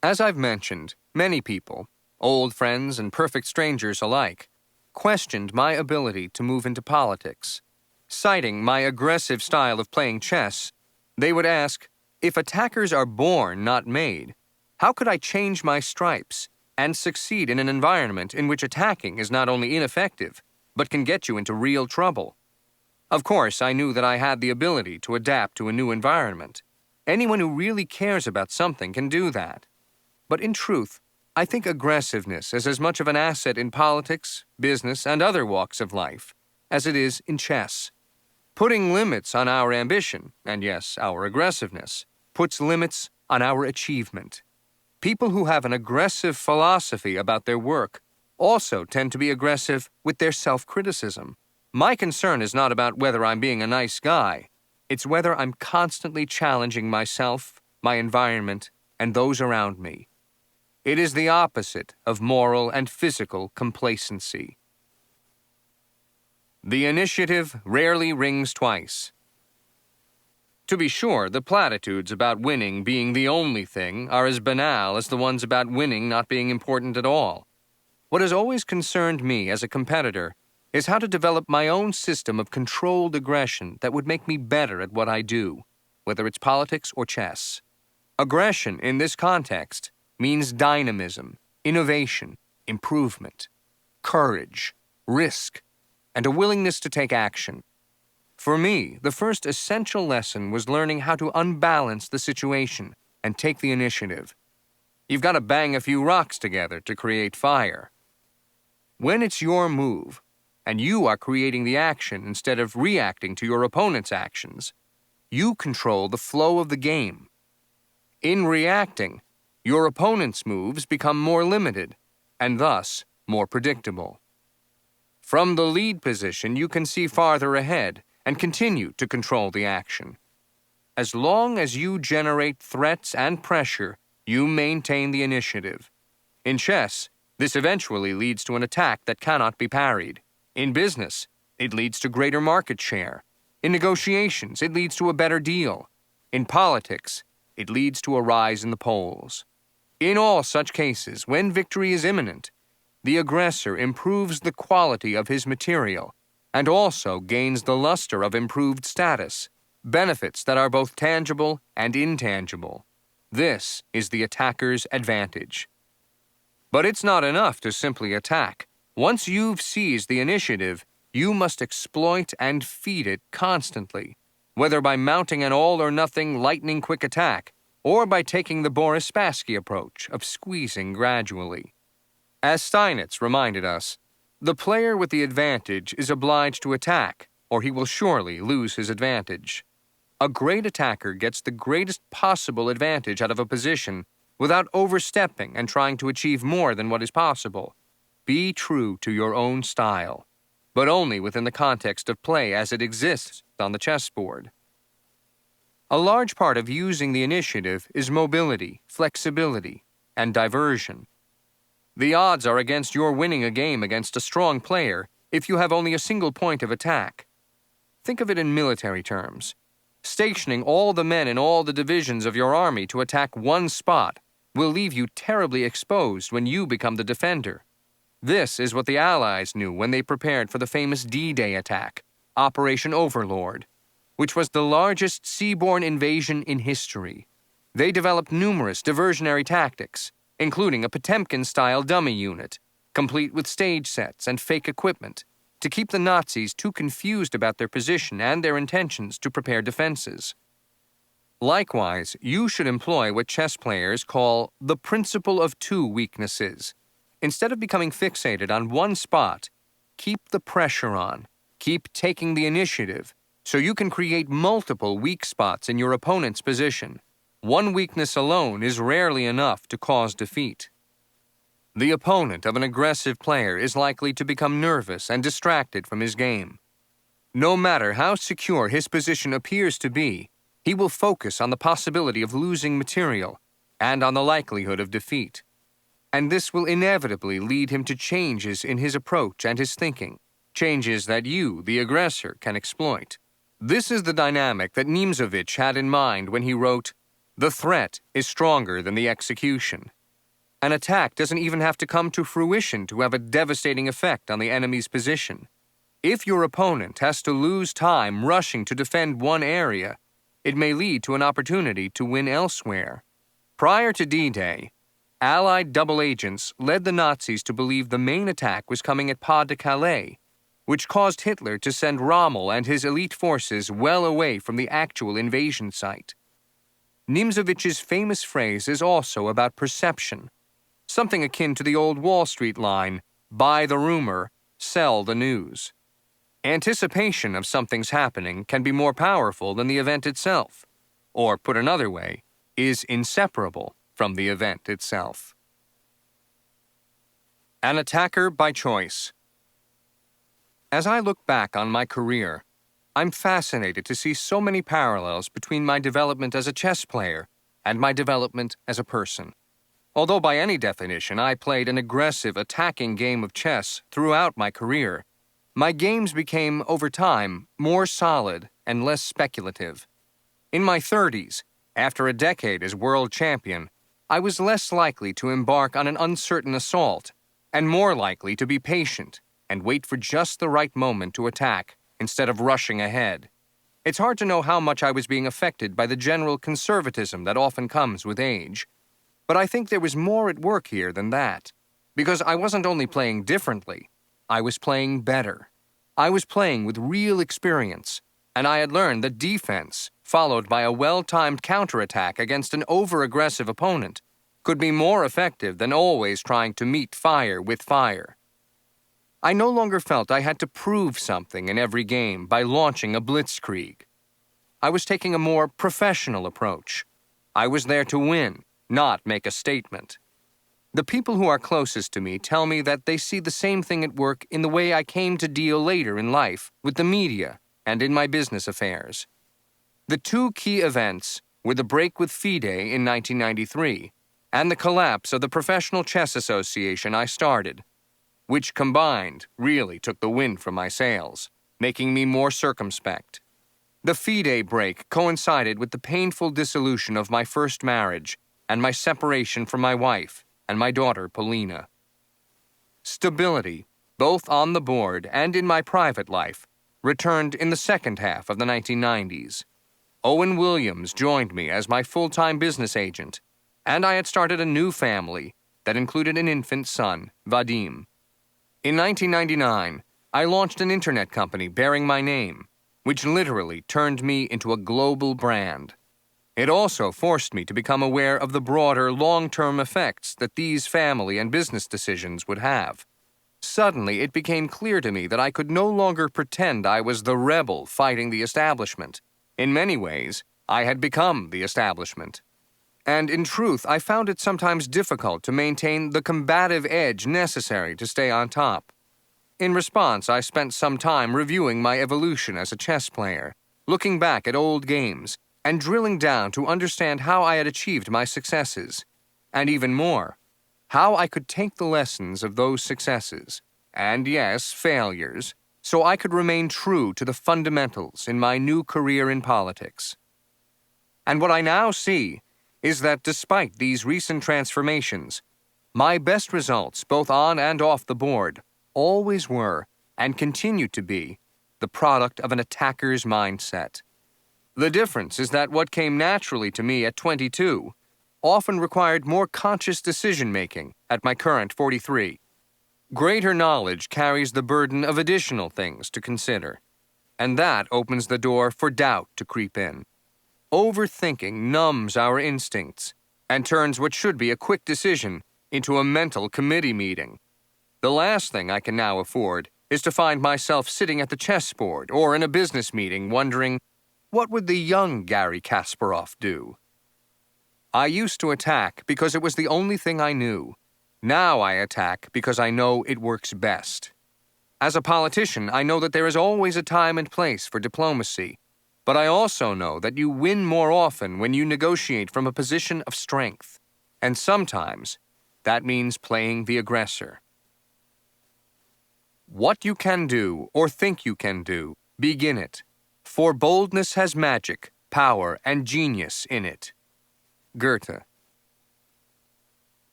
S1: As I've mentioned, many people, old friends and perfect strangers alike, questioned my ability to move into politics. Citing my aggressive style of playing chess, they would ask, if attackers are born, not made, how could I change my stripes and succeed in an environment in which attacking is not only ineffective, but can get you into real trouble? Of course, I knew that I had the ability to adapt to a new environment. Anyone who really cares about something can do that. But in truth, I think aggressiveness is as much of an asset in politics, business, and other walks of life as it is in chess. Putting limits on our ambition, and yes, our aggressiveness, puts limits on our achievement. People who have an aggressive philosophy about their work also tend to be aggressive with their self-criticism. My concern is not about whether I'm being a nice guy. It's whether I'm constantly challenging myself, my environment, and those around me. It is the opposite of moral and physical complacency. The initiative rarely rings twice. To be sure, the platitudes about winning being the only thing are as banal as the ones about winning not being important at all. What has always concerned me as a competitor is how to develop my own system of controlled aggression that would make me better at what I do, whether it's politics or chess. Aggression in this context means dynamism, innovation, improvement, courage, risk, and a willingness to take action. For me, the first essential lesson was learning how to unbalance the situation and take the initiative. You've got to bang a few rocks together to create fire. When it's your move, and you are creating the action instead of reacting to your opponent's actions, you control the flow of the game. In reacting, your opponent's moves become more limited, and thus more predictable. From the lead position, you can see farther ahead and continue to control the action. As long as you generate threats and pressure, you maintain the initiative. In chess, this eventually leads to an attack that cannot be parried. In business, it leads to greater market share. In negotiations, it leads to a better deal. In politics, it leads to a rise in the polls. In all such cases, when victory is imminent, the aggressor improves the quality of his material and also gains the luster of improved status, benefits that are both tangible and intangible. This is the attacker's advantage. But it's not enough to simply attack. Once you've seized the initiative, you must exploit and feed it constantly, whether by mounting an all-or-nothing lightning-quick attack or by taking the Boris Spassky approach of squeezing gradually. As Steinitz reminded us, the player with the advantage is obliged to attack, or he will surely lose his advantage. A great attacker gets the greatest possible advantage out of a position without overstepping and trying to achieve more than what is possible. Be true to your own style, but only within the context of play as it exists on the chessboard. A large part of using the initiative is mobility, flexibility, and diversion. The odds are against your winning a game against a strong player if you have only a single point of attack. Think of it in military terms. Stationing all the men in all the divisions of your army to attack one spot will leave you terribly exposed when you become the defender. This is what the Allies knew when they prepared for the famous D-Day attack, Operation Overlord, which was the largest seaborne invasion in history. They developed numerous diversionary tactics, including a Potemkin-style dummy unit, complete with stage sets and fake equipment, to keep the Nazis too confused about their position and their intentions to prepare defenses. Likewise, you should employ what chess players call the principle of two weaknesses. Instead of becoming fixated on one spot, keep the pressure on, keep taking the initiative, so you can create multiple weak spots in your opponent's position. One weakness alone is rarely enough to cause defeat. The opponent of an aggressive player is likely to become nervous and distracted from his game. No matter how secure his position appears to be, he will focus on the possibility of losing material and on the likelihood of defeat. And this will inevitably lead him to changes in his approach and his thinking, changes that you, the aggressor, can exploit. This is the dynamic that Nimzovich had in mind when he wrote, "The threat is stronger than the execution." An attack doesn't even have to come to fruition to have a devastating effect on the enemy's position. If your opponent has to lose time rushing to defend one area, it may lead to an opportunity to win elsewhere. Prior to D-Day, Allied double agents led the Nazis to believe the main attack was coming at Pas de Calais, which caused Hitler to send Rommel and his elite forces well away from the actual invasion site. Nimzovich's famous phrase is also about perception, something akin to the old Wall Street line, "Buy the rumor, sell the news." Anticipation of something's happening can be more powerful than the event itself, or put another way, is inseparable from the event itself. An attacker by choice. As I look back on my career, I'm fascinated to see so many parallels between my development as a chess player and my development as a person. Although by any definition I played an aggressive, attacking game of chess throughout my career, my games became, over time, more solid and less speculative. In my 30s, after a decade as world champion, I was less likely to embark on an uncertain assault and more likely to be patient and wait for just the right moment to attack instead of rushing ahead. It's hard to know how much I was being affected by the general conservatism that often comes with age. But I think there was more at work here than that, because I wasn't only playing differently, I was playing better. I was playing with real experience, and I had learned that defense, followed by a well-timed counterattack against an over-aggressive opponent, could be more effective than always trying to meet fire with fire. I no longer felt I had to prove something in every game by launching a blitzkrieg. I was taking a more professional approach. I was there to win, not make a statement. The people who are closest to me tell me that they see the same thing at work in the way I came to deal later in life with the media and in my business affairs. The two key events were the break with FIDE in 1993 and the collapse of the Professional Chess Association I started, which combined really took the wind from my sails, making me more circumspect. The FIDE break coincided with the painful dissolution of my first marriage and my separation from my wife and my daughter Polina. Stability, both on the board and in my private life, returned in the second half of the 1990s. Owen Williams joined me as my full-time business agent, and I had started a new family that included an infant son, Vadim. In 1999, I launched an internet company bearing my name, which literally turned me into a global brand. It also forced me to become aware of the broader long-term effects that these family and business decisions would have. Suddenly, it became clear to me that I could no longer pretend I was the rebel fighting the establishment. In many ways, I had become the establishment. And in truth, I found it sometimes difficult to maintain the combative edge necessary to stay on top. In response, I spent some time reviewing my evolution as a chess player, looking back at old games, and drilling down to understand how I had achieved my successes, and even more, how I could take the lessons of those successes, and yes, failures, so I could remain true to the fundamentals in my new career in politics. And what I now see is that despite these recent transformations, my best results, both on and off the board, always were, and continue to be, the product of an attacker's mindset. The difference is that what came naturally to me at 22 often required more conscious decision-making at my current 43. Greater knowledge carries the burden of additional things to consider, and that opens the door for doubt to creep in. Overthinking numbs our instincts and turns what should be a quick decision into a mental committee meeting. The last thing I can now afford is to find myself sitting at the chessboard or in a business meeting wondering, what would the young Garry Kasparov do? I used to attack because it was the only thing I knew. Now I attack because I know it works best. As a politician, I know that there is always a time and place for diplomacy, but I also know that you win more often when you negotiate from a position of strength, and sometimes that means playing the aggressor. What you can do or think you can do, begin it, for boldness has magic, power, and genius in it. Goethe.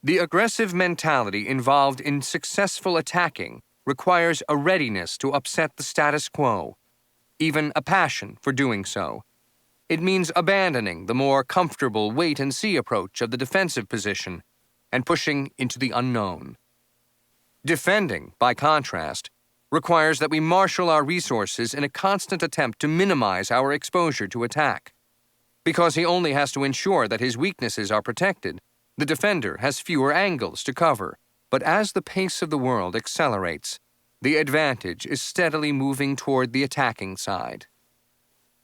S1: The aggressive mentality involved in successful attacking requires a readiness to upset the status quo, even a passion for doing so. It means abandoning the more comfortable wait-and-see approach of the defensive position and pushing into the unknown. Defending, by contrast, requires that we marshal our resources in a constant attempt to minimize our exposure to attack. Because he only has to ensure that his weaknesses are protected, the defender has fewer angles to cover. But as the pace of the world accelerates, the advantage is steadily moving toward the attacking side.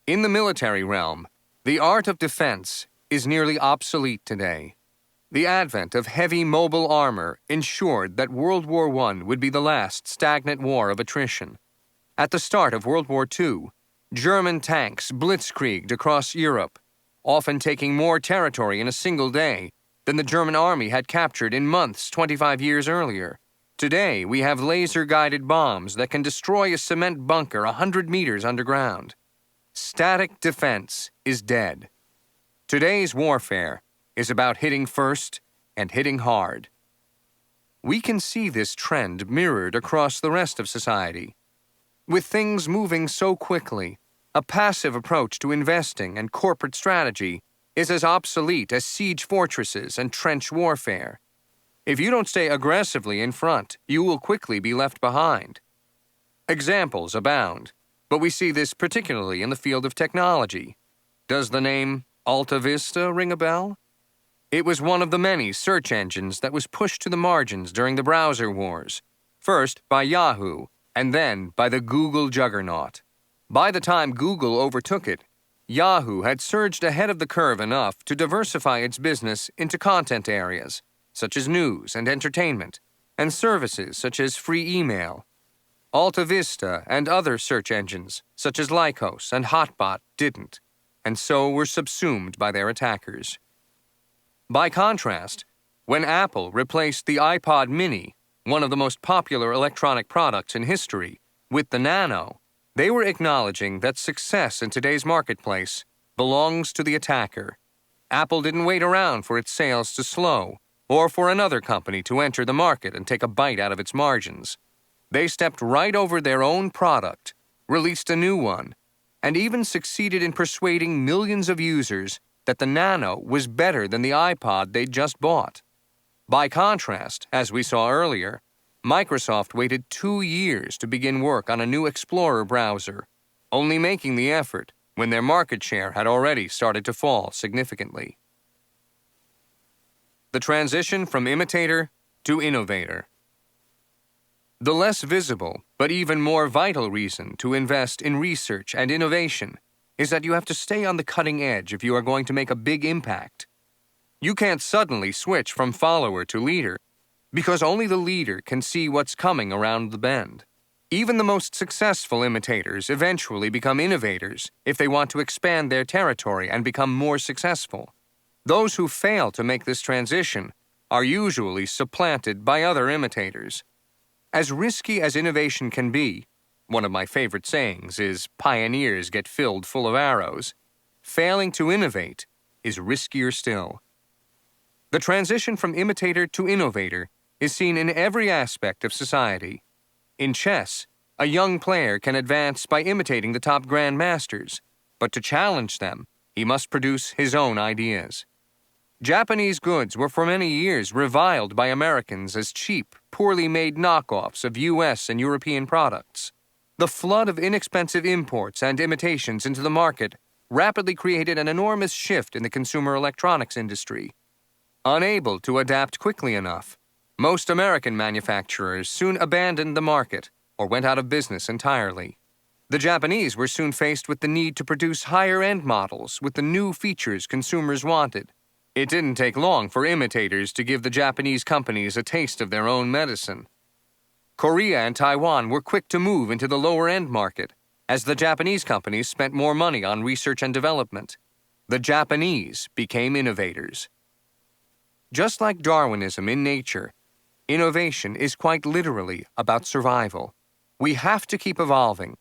S1: In the military realm, the art of defense is nearly obsolete today. The advent of heavy mobile armor ensured that World War I would be the last stagnant war of attrition. At the start of World War II, German tanks blitzkrieged across Europe, often taking more territory in a single day than the German army had captured in months 25 years earlier. Today, we have laser-guided bombs that can destroy a cement bunker 100 meters underground. Static defense is dead. Today's warfare is about hitting first and hitting hard. We can see this trend mirrored across the rest of society. With things moving so quickly, a passive approach to investing and corporate strategy is as obsolete as siege fortresses and trench warfare. If you don't stay aggressively in front, you will quickly be left behind. Examples abound, but we see this particularly in the field of technology. Does the name Alta Vista ring a bell? It was one of the many search engines that was pushed to the margins during the browser wars, first by Yahoo and then by the Google juggernaut. By the time Google overtook it, Yahoo had surged ahead of the curve enough to diversify its business into content areas, such as news and entertainment, and services such as free email. Alta Vista and other search engines, such as Lycos and Hotbot, didn't, and so were subsumed by their attackers. By contrast, when Apple replaced the iPod mini, one of the most popular electronic products in history, with the Nano, they were acknowledging that success in today's marketplace belongs to the attacker. Apple didn't wait around for its sales to slow or for another company to enter the market and take a bite out of its margins. They stepped right over their own product, released a new one, and even succeeded in persuading millions of users that the Nano was better than the iPod they'd just bought. By contrast, as we saw earlier, Microsoft waited 2 years to begin work on a new Explorer browser, only making the effort when their market share had already started to fall significantly. The transition from imitator to innovator. The less visible, but even more vital reason to invest in research and innovation is that you have to stay on the cutting edge if you are going to make a big impact. You can't suddenly switch from follower to leader, because only the leader can see what's coming around the bend. Even the most successful imitators eventually become innovators if they want to expand their territory and become more successful. Those who fail to make this transition are usually supplanted by other imitators. As risky as innovation can be, one of my favorite sayings is, "Pioneers get filled full of arrows." Failing to innovate is riskier still. The transition from imitator to innovator is seen in every aspect of society. In chess, a young player can advance by imitating the top grandmasters, but to challenge them, he must produce his own ideas. Japanese goods were for many years reviled by Americans as cheap, poorly made knockoffs of US and European products. The flood of inexpensive imports and imitations into the market rapidly created an enormous shift in the consumer electronics industry. Unable to adapt quickly enough, most American manufacturers soon abandoned the market or went out of business entirely. The Japanese were soon faced with the need to produce higher-end models with the new features consumers wanted. It didn't take long for imitators to give the Japanese companies a taste of their own medicine. Korea and Taiwan were quick to move into the lower-end market, as the Japanese companies spent more money on research and development. The Japanese became innovators. Just like Darwinism in nature, innovation is quite literally about survival. We have to keep evolving,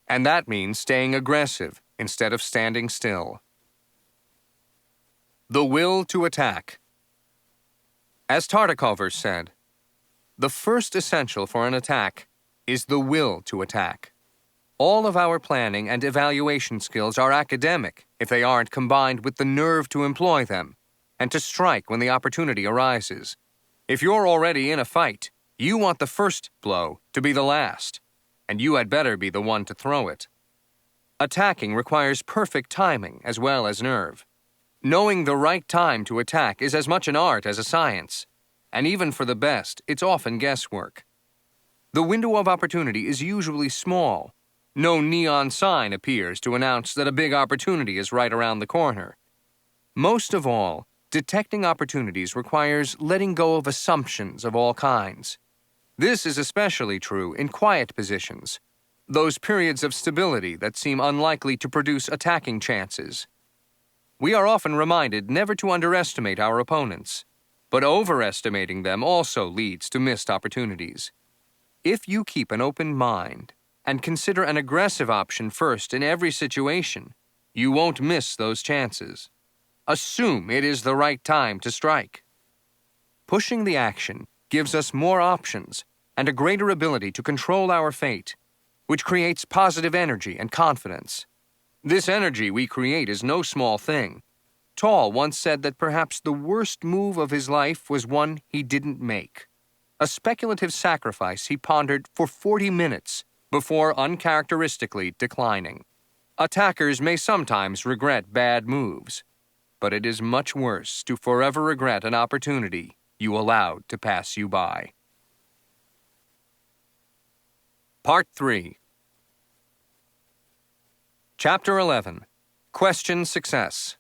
S1: and that means staying aggressive instead of standing still. The will to attack. As Tartakover said, the first essential for an attack is the will to attack. All of our planning and evaluation skills are academic if they aren't combined with the nerve to employ them and to strike when the opportunity arises. If you're already in a fight, you want the first blow to be the last, and you had better be the one to throw it. Attacking requires perfect timing as well as nerve. Knowing the right time to attack is as much an art as a science, and even for the best, it's often guesswork. The window of opportunity is usually small. No neon sign appears to announce that a big opportunity is right around the corner. Most of all, detecting opportunities requires letting go of assumptions of all kinds. This is especially true in quiet positions, those periods of stability that seem unlikely to produce attacking chances. We are often reminded never to underestimate our opponents, but overestimating them also leads to missed opportunities. If you keep an open mind and consider an aggressive option first in every situation, you won't miss those chances. Assume it is the right time to strike. Pushing the action gives us more options and a greater ability to control our fate, which creates positive energy and confidence. This energy we create is no small thing. Tall once said that perhaps the worst move of his life was one he didn't make. A speculative sacrifice he pondered for 40 minutes before uncharacteristically declining. Attackers may sometimes regret bad moves, but it is much worse to forever regret an opportunity you allowed to pass you by. Part 3. Chapter 11. Question Success.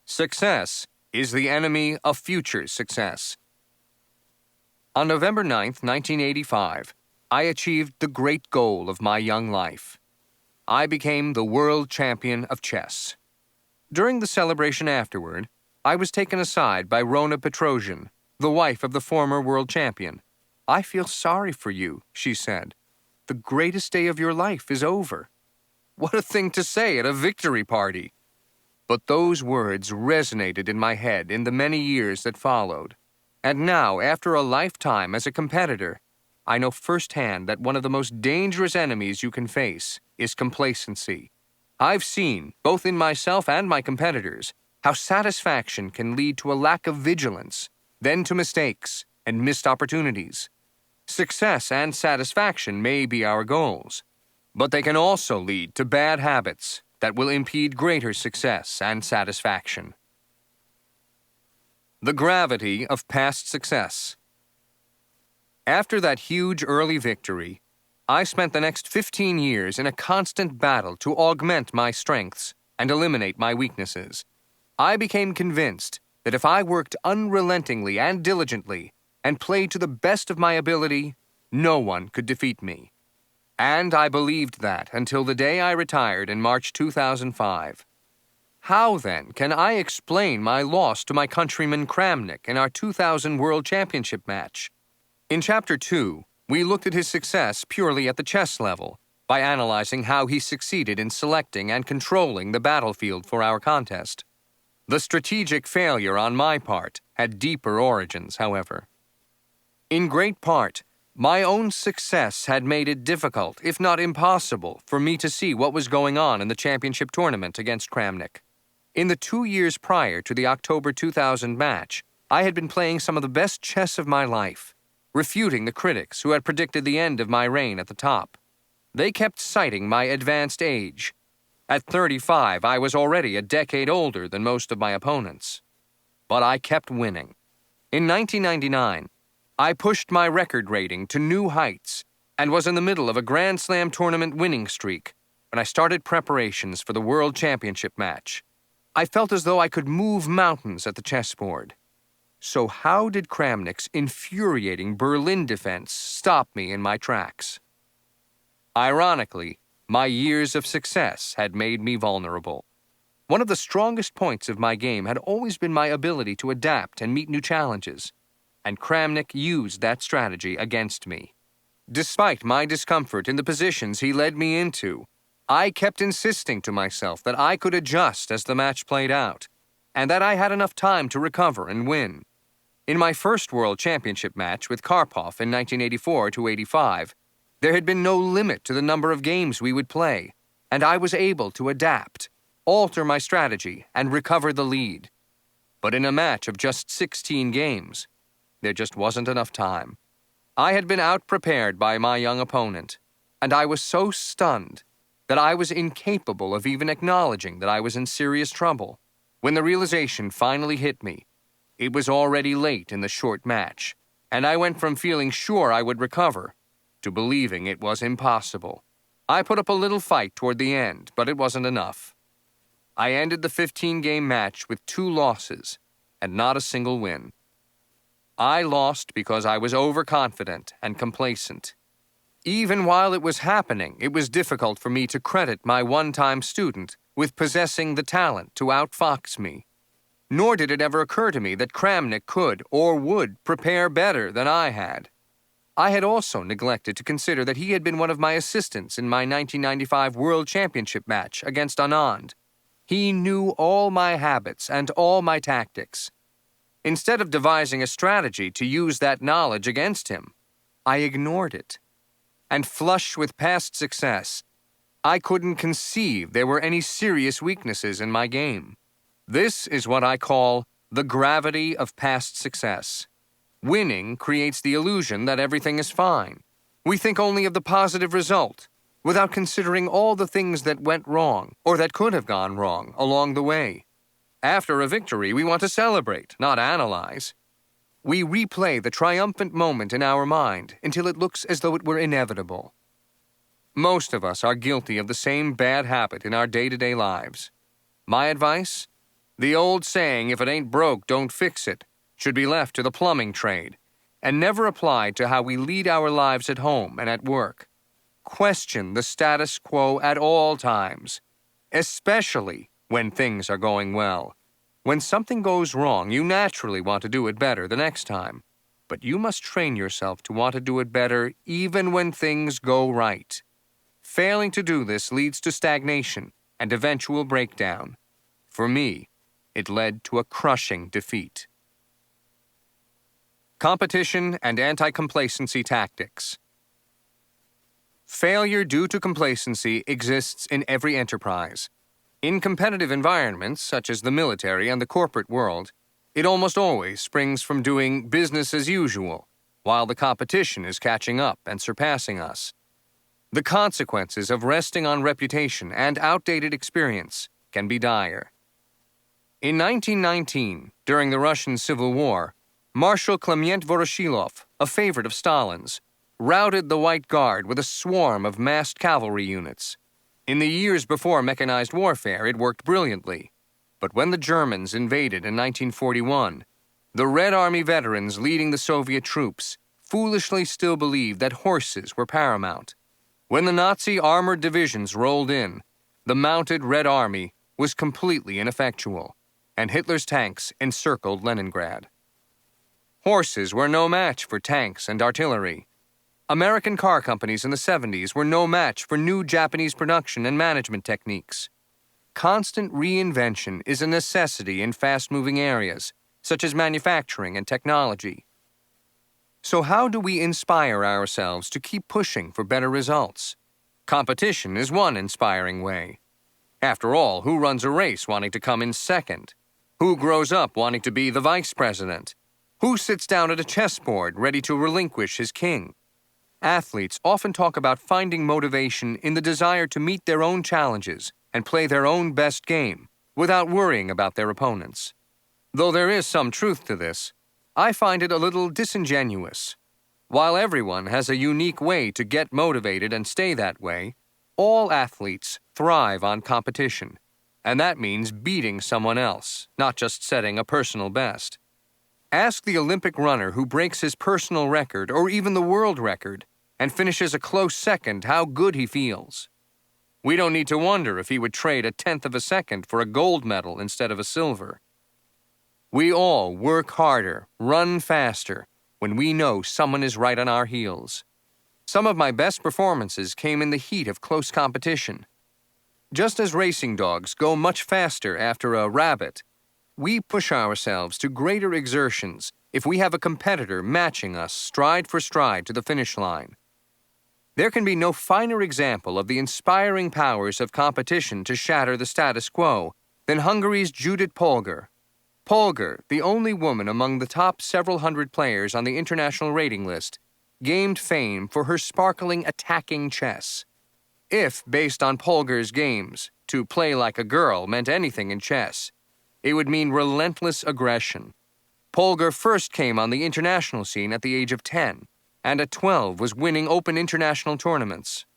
S1: Success is the enemy of future success. On November 9, 1985, I achieved the great goal of my young life. I became the world champion of chess. During the celebration afterward, I was taken aside by Rona Petrosian, the wife of the former world champion. "I feel sorry for you," she said. "The greatest day of your life is over." What a thing to say at a victory party! But those words resonated in my head in the many years that followed. And now, after a lifetime as a competitor, I know firsthand that one of the most dangerous enemies you can face is complacency. I've seen, both in myself and my competitors, how satisfaction can lead to a lack of vigilance, then to mistakes, and missed opportunities. Success and satisfaction may be our goals, but they can also lead to bad habits that will impede greater success and satisfaction. The gravity of past success. After that huge early victory, I spent the next 15 years in a constant battle to augment my strengths and eliminate my weaknesses. I became convinced that if I worked unrelentingly and diligently and played to the best of my ability, no one could defeat me. And I believed that until the day I retired in March 2005. How, then, can I explain my loss to my countryman Kramnik in our 2000 World Championship match? In Chapter 2, we looked at his success purely at the chess level by analyzing how he succeeded in selecting and controlling the battlefield for our contest. The strategic failure on my part had deeper origins, however. In great part, my own success had made it difficult, if not impossible, for me to see what was going on in the championship tournament against Kramnik. In the 2 years prior to the October 2000 match, I had been playing some of the best chess of my life, refuting the critics who had predicted the end of my reign at the top. They kept citing my advanced age. At 35, I was already a decade older than most of my opponents. But I kept winning. In 1999, I pushed my record rating to new heights and was in the middle of a Grand Slam tournament winning streak when I started preparations for the World Championship match. I felt as though I could move mountains at the chessboard. So how did Kramnik's infuriating Berlin defense stop me in my tracks? Ironically, my years of success had made me vulnerable. One of the strongest points of my game had always been my ability to adapt and meet new challenges, and Kramnik used that strategy against me. Despite my discomfort in the positions he led me into, I kept insisting to myself that I could adjust as the match played out, and that I had enough time to recover and win. In my first World Championship match with Karpov in 1984-85, there had been no limit to the number of games we would play, and I was able to adapt, alter my strategy, and recover the lead. But in a match of just 16 games, there just wasn't enough time. I had been out-prepared by my young opponent, and I was so stunned that I was incapable of even acknowledging that I was in serious trouble. When the realization finally hit me, it was already late in the short match, and I went from feeling sure I would recover to believing it was impossible. I put up a little fight toward the end, but it wasn't enough. I ended the 15-game match with 2 losses and not a single win. I lost because I was overconfident and complacent. Even while it was happening, it was difficult for me to credit my one-time student with possessing the talent to outfox me. Nor did it ever occur to me that Kramnik could or would prepare better than I had. I had also neglected to consider that he had been one of my assistants in my 1995 World Championship match against Anand. He knew all my habits and all my tactics. Instead of devising a strategy to use that knowledge against him, I ignored it. And flush with past success, I couldn't conceive there were any serious weaknesses in my game. This is what I call the gravity of past success. Winning creates the illusion that everything is fine. We think only of the positive result, without considering all the things that went wrong, or that could have gone wrong, along the way. After a victory, we want to celebrate, not analyze. We replay the triumphant moment in our mind until it looks as though it were inevitable. Most of us are guilty of the same bad habit in our day-to-day lives. My advice? The old saying, if it ain't broke, don't fix it, should be left to the plumbing trade, and never applied to how we lead our lives at home and at work. Question the status quo at all times, especially when things are going well. When something goes wrong, you naturally want to do it better the next time, but you must train yourself to want to do it better even when things go right. Failing to do this leads to stagnation and eventual breakdown. For me, it led to a crushing defeat. Competition and anti-complacency tactics. Failure due to complacency exists in every enterprise. In competitive environments, such as the military and the corporate world, It almost always springs from doing business as usual, while the competition is catching up and surpassing us. The consequences of resting on reputation and outdated experience can be dire. In 1919, during the Russian Civil War, Marshal Klement Voroshilov, a favorite of Stalin's, routed the White Guard with a swarm of massed cavalry units. In the years before mechanized warfare, it worked brilliantly. But when the Germans invaded in 1941, the Red Army veterans leading the Soviet troops foolishly still believed that horses were paramount. When the Nazi armored divisions rolled in, the mounted Red Army was completely ineffectual, and Hitler's tanks encircled Leningrad. Horses were no match for tanks and artillery. American car companies in the 70s were no match for new Japanese production and management techniques. Constant reinvention is a necessity in fast-moving areas, such as manufacturing and technology. So how do we inspire ourselves to keep pushing for better results? Competition is one inspiring way. After all, who runs a race wanting to come in second? Who grows up wanting to be the vice president? Who sits down at a chessboard ready to relinquish his king? Athletes often talk about finding motivation in the desire to meet their own challenges and play their own best game without worrying about their opponents. Though there is some truth to this, I find it a little disingenuous. While everyone has a unique way to get motivated and stay that way, all athletes thrive on competition, and that means beating someone else, not just setting a personal best. Ask the Olympic runner who breaks his personal record or even the world record and finishes a close second how good he feels. We don't need to wonder if he would trade a tenth of a second for a gold medal instead of a silver. We all work harder, run faster, when we know someone is right on our heels. Some of my best performances came in the heat of close competition. Just as racing dogs go much faster after a rabbit, we push ourselves to greater exertions if we have a competitor matching us stride for stride to the finish line. There can be no finer example of the inspiring powers of competition to shatter the status quo than Hungary's Judit Polgar. Polgar, the only woman among the top several hundred players on the international rating list, gained fame for her sparkling attacking chess. If, based on Polgar's games, to play like a girl meant anything in chess, it would mean relentless aggression. Polgar first came on the international scene at the age of 10, and at 12 was winning open international tournaments.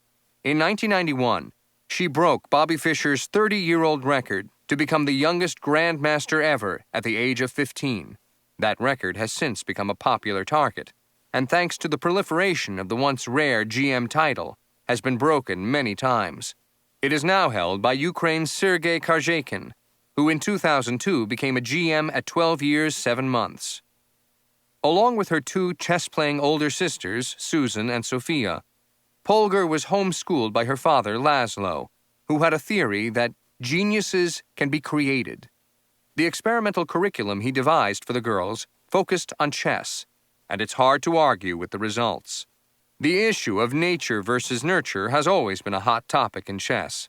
S1: In 1991, she broke Bobby Fischer's 30-year-old record to become the youngest grandmaster ever at the age of 15. That record has since become a popular target, and thanks to the proliferation of the once rare GM title, has been broken many times. It is now held by Ukraine's Sergei Karjakin, who in 2002 became a GM at 12 years, 7 months. Along with her two chess-playing older sisters, Susan and Sophia, Polgar was homeschooled by her father, Laszlo, who had a theory that geniuses can be created. The experimental curriculum he devised for the girls focused on chess, and it's hard to argue with the results. The issue of nature versus nurture has always been a hot topic in chess.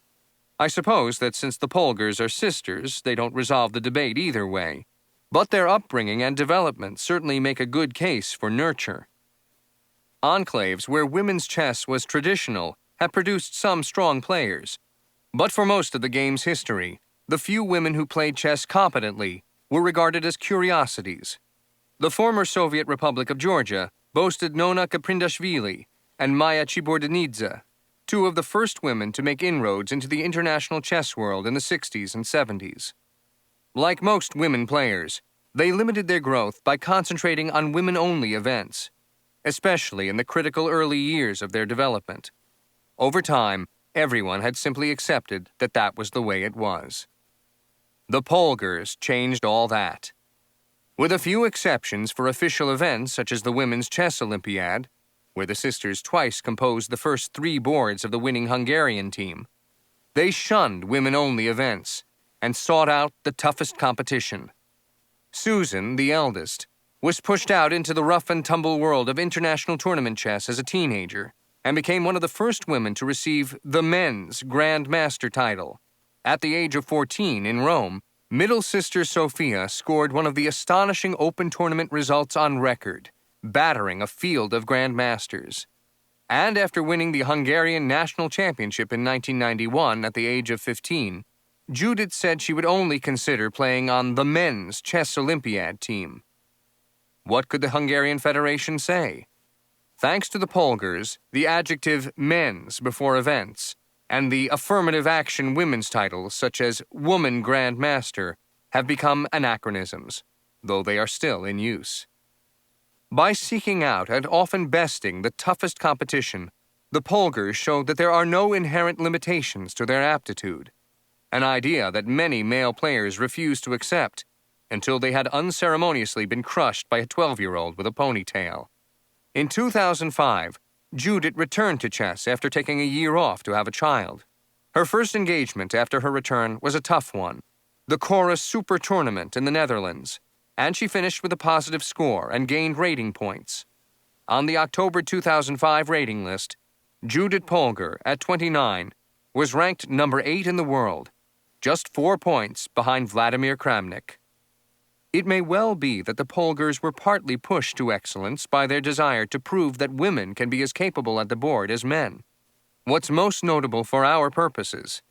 S1: I suppose that since the Polgars are sisters, they don't resolve the debate either way. But their upbringing and development certainly make a good case for nurture. Enclaves where women's chess was traditional have produced some strong players. But for most of the game's history, the few women who played chess competently were regarded as curiosities. The former Soviet Republic of Georgia boasted Nona Kaprindashvili and Maya Chibordanidze, two of the first women to make inroads into the international chess world in the 60s and 70s. Like most women players, they limited their growth by concentrating on women-only events, especially in the critical early years of their development. Over time, everyone had simply accepted that that was the way it was. The Polgars changed all that. With a few exceptions for official events such as the Women's Chess Olympiad, where the sisters twice composed the first 3 boards of the winning Hungarian team, they shunned women-only events and sought out the toughest competition. Susan, the eldest, was pushed out into the rough-and-tumble world of international tournament chess as a teenager and became one of the first women to receive the men's Grand Master title. At the age of 14 in Rome, Middle sister Sofia scored one of the astonishing open tournament results on record, battering a field of grandmasters. And after winning the Hungarian national championship in 1991 at the age of 15, Judith said she would only consider playing on the men's chess Olympiad team. What could the Hungarian Federation say? Thanks to the Polgars, the adjective men's before events and the affirmative action women's titles such as Woman Grandmaster have become anachronisms, though they are still in use. By seeking out and often besting the toughest competition, the Polgars showed that there are no inherent limitations to their aptitude, an idea that many male players refused to accept until they had unceremoniously been crushed by a 12-year-old with a ponytail. In 2005, Judith returned to chess after taking a year off to have a child. Her first engagement after her return was a tough one, the Chorus Super Tournament in the Netherlands, and she finished with a positive score and gained rating points. On the October 2005 rating list, Judith Polgar, at 29, was ranked number 8 in the world, just 4 points behind Vladimir Kramnik. It may well be that the Polgars were partly pushed to excellence by their desire to prove that women can be as capable at the board as men. What's most notable for our purposes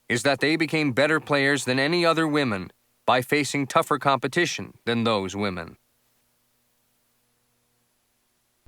S1: is that they became better players than any other women by facing tougher competition than those women.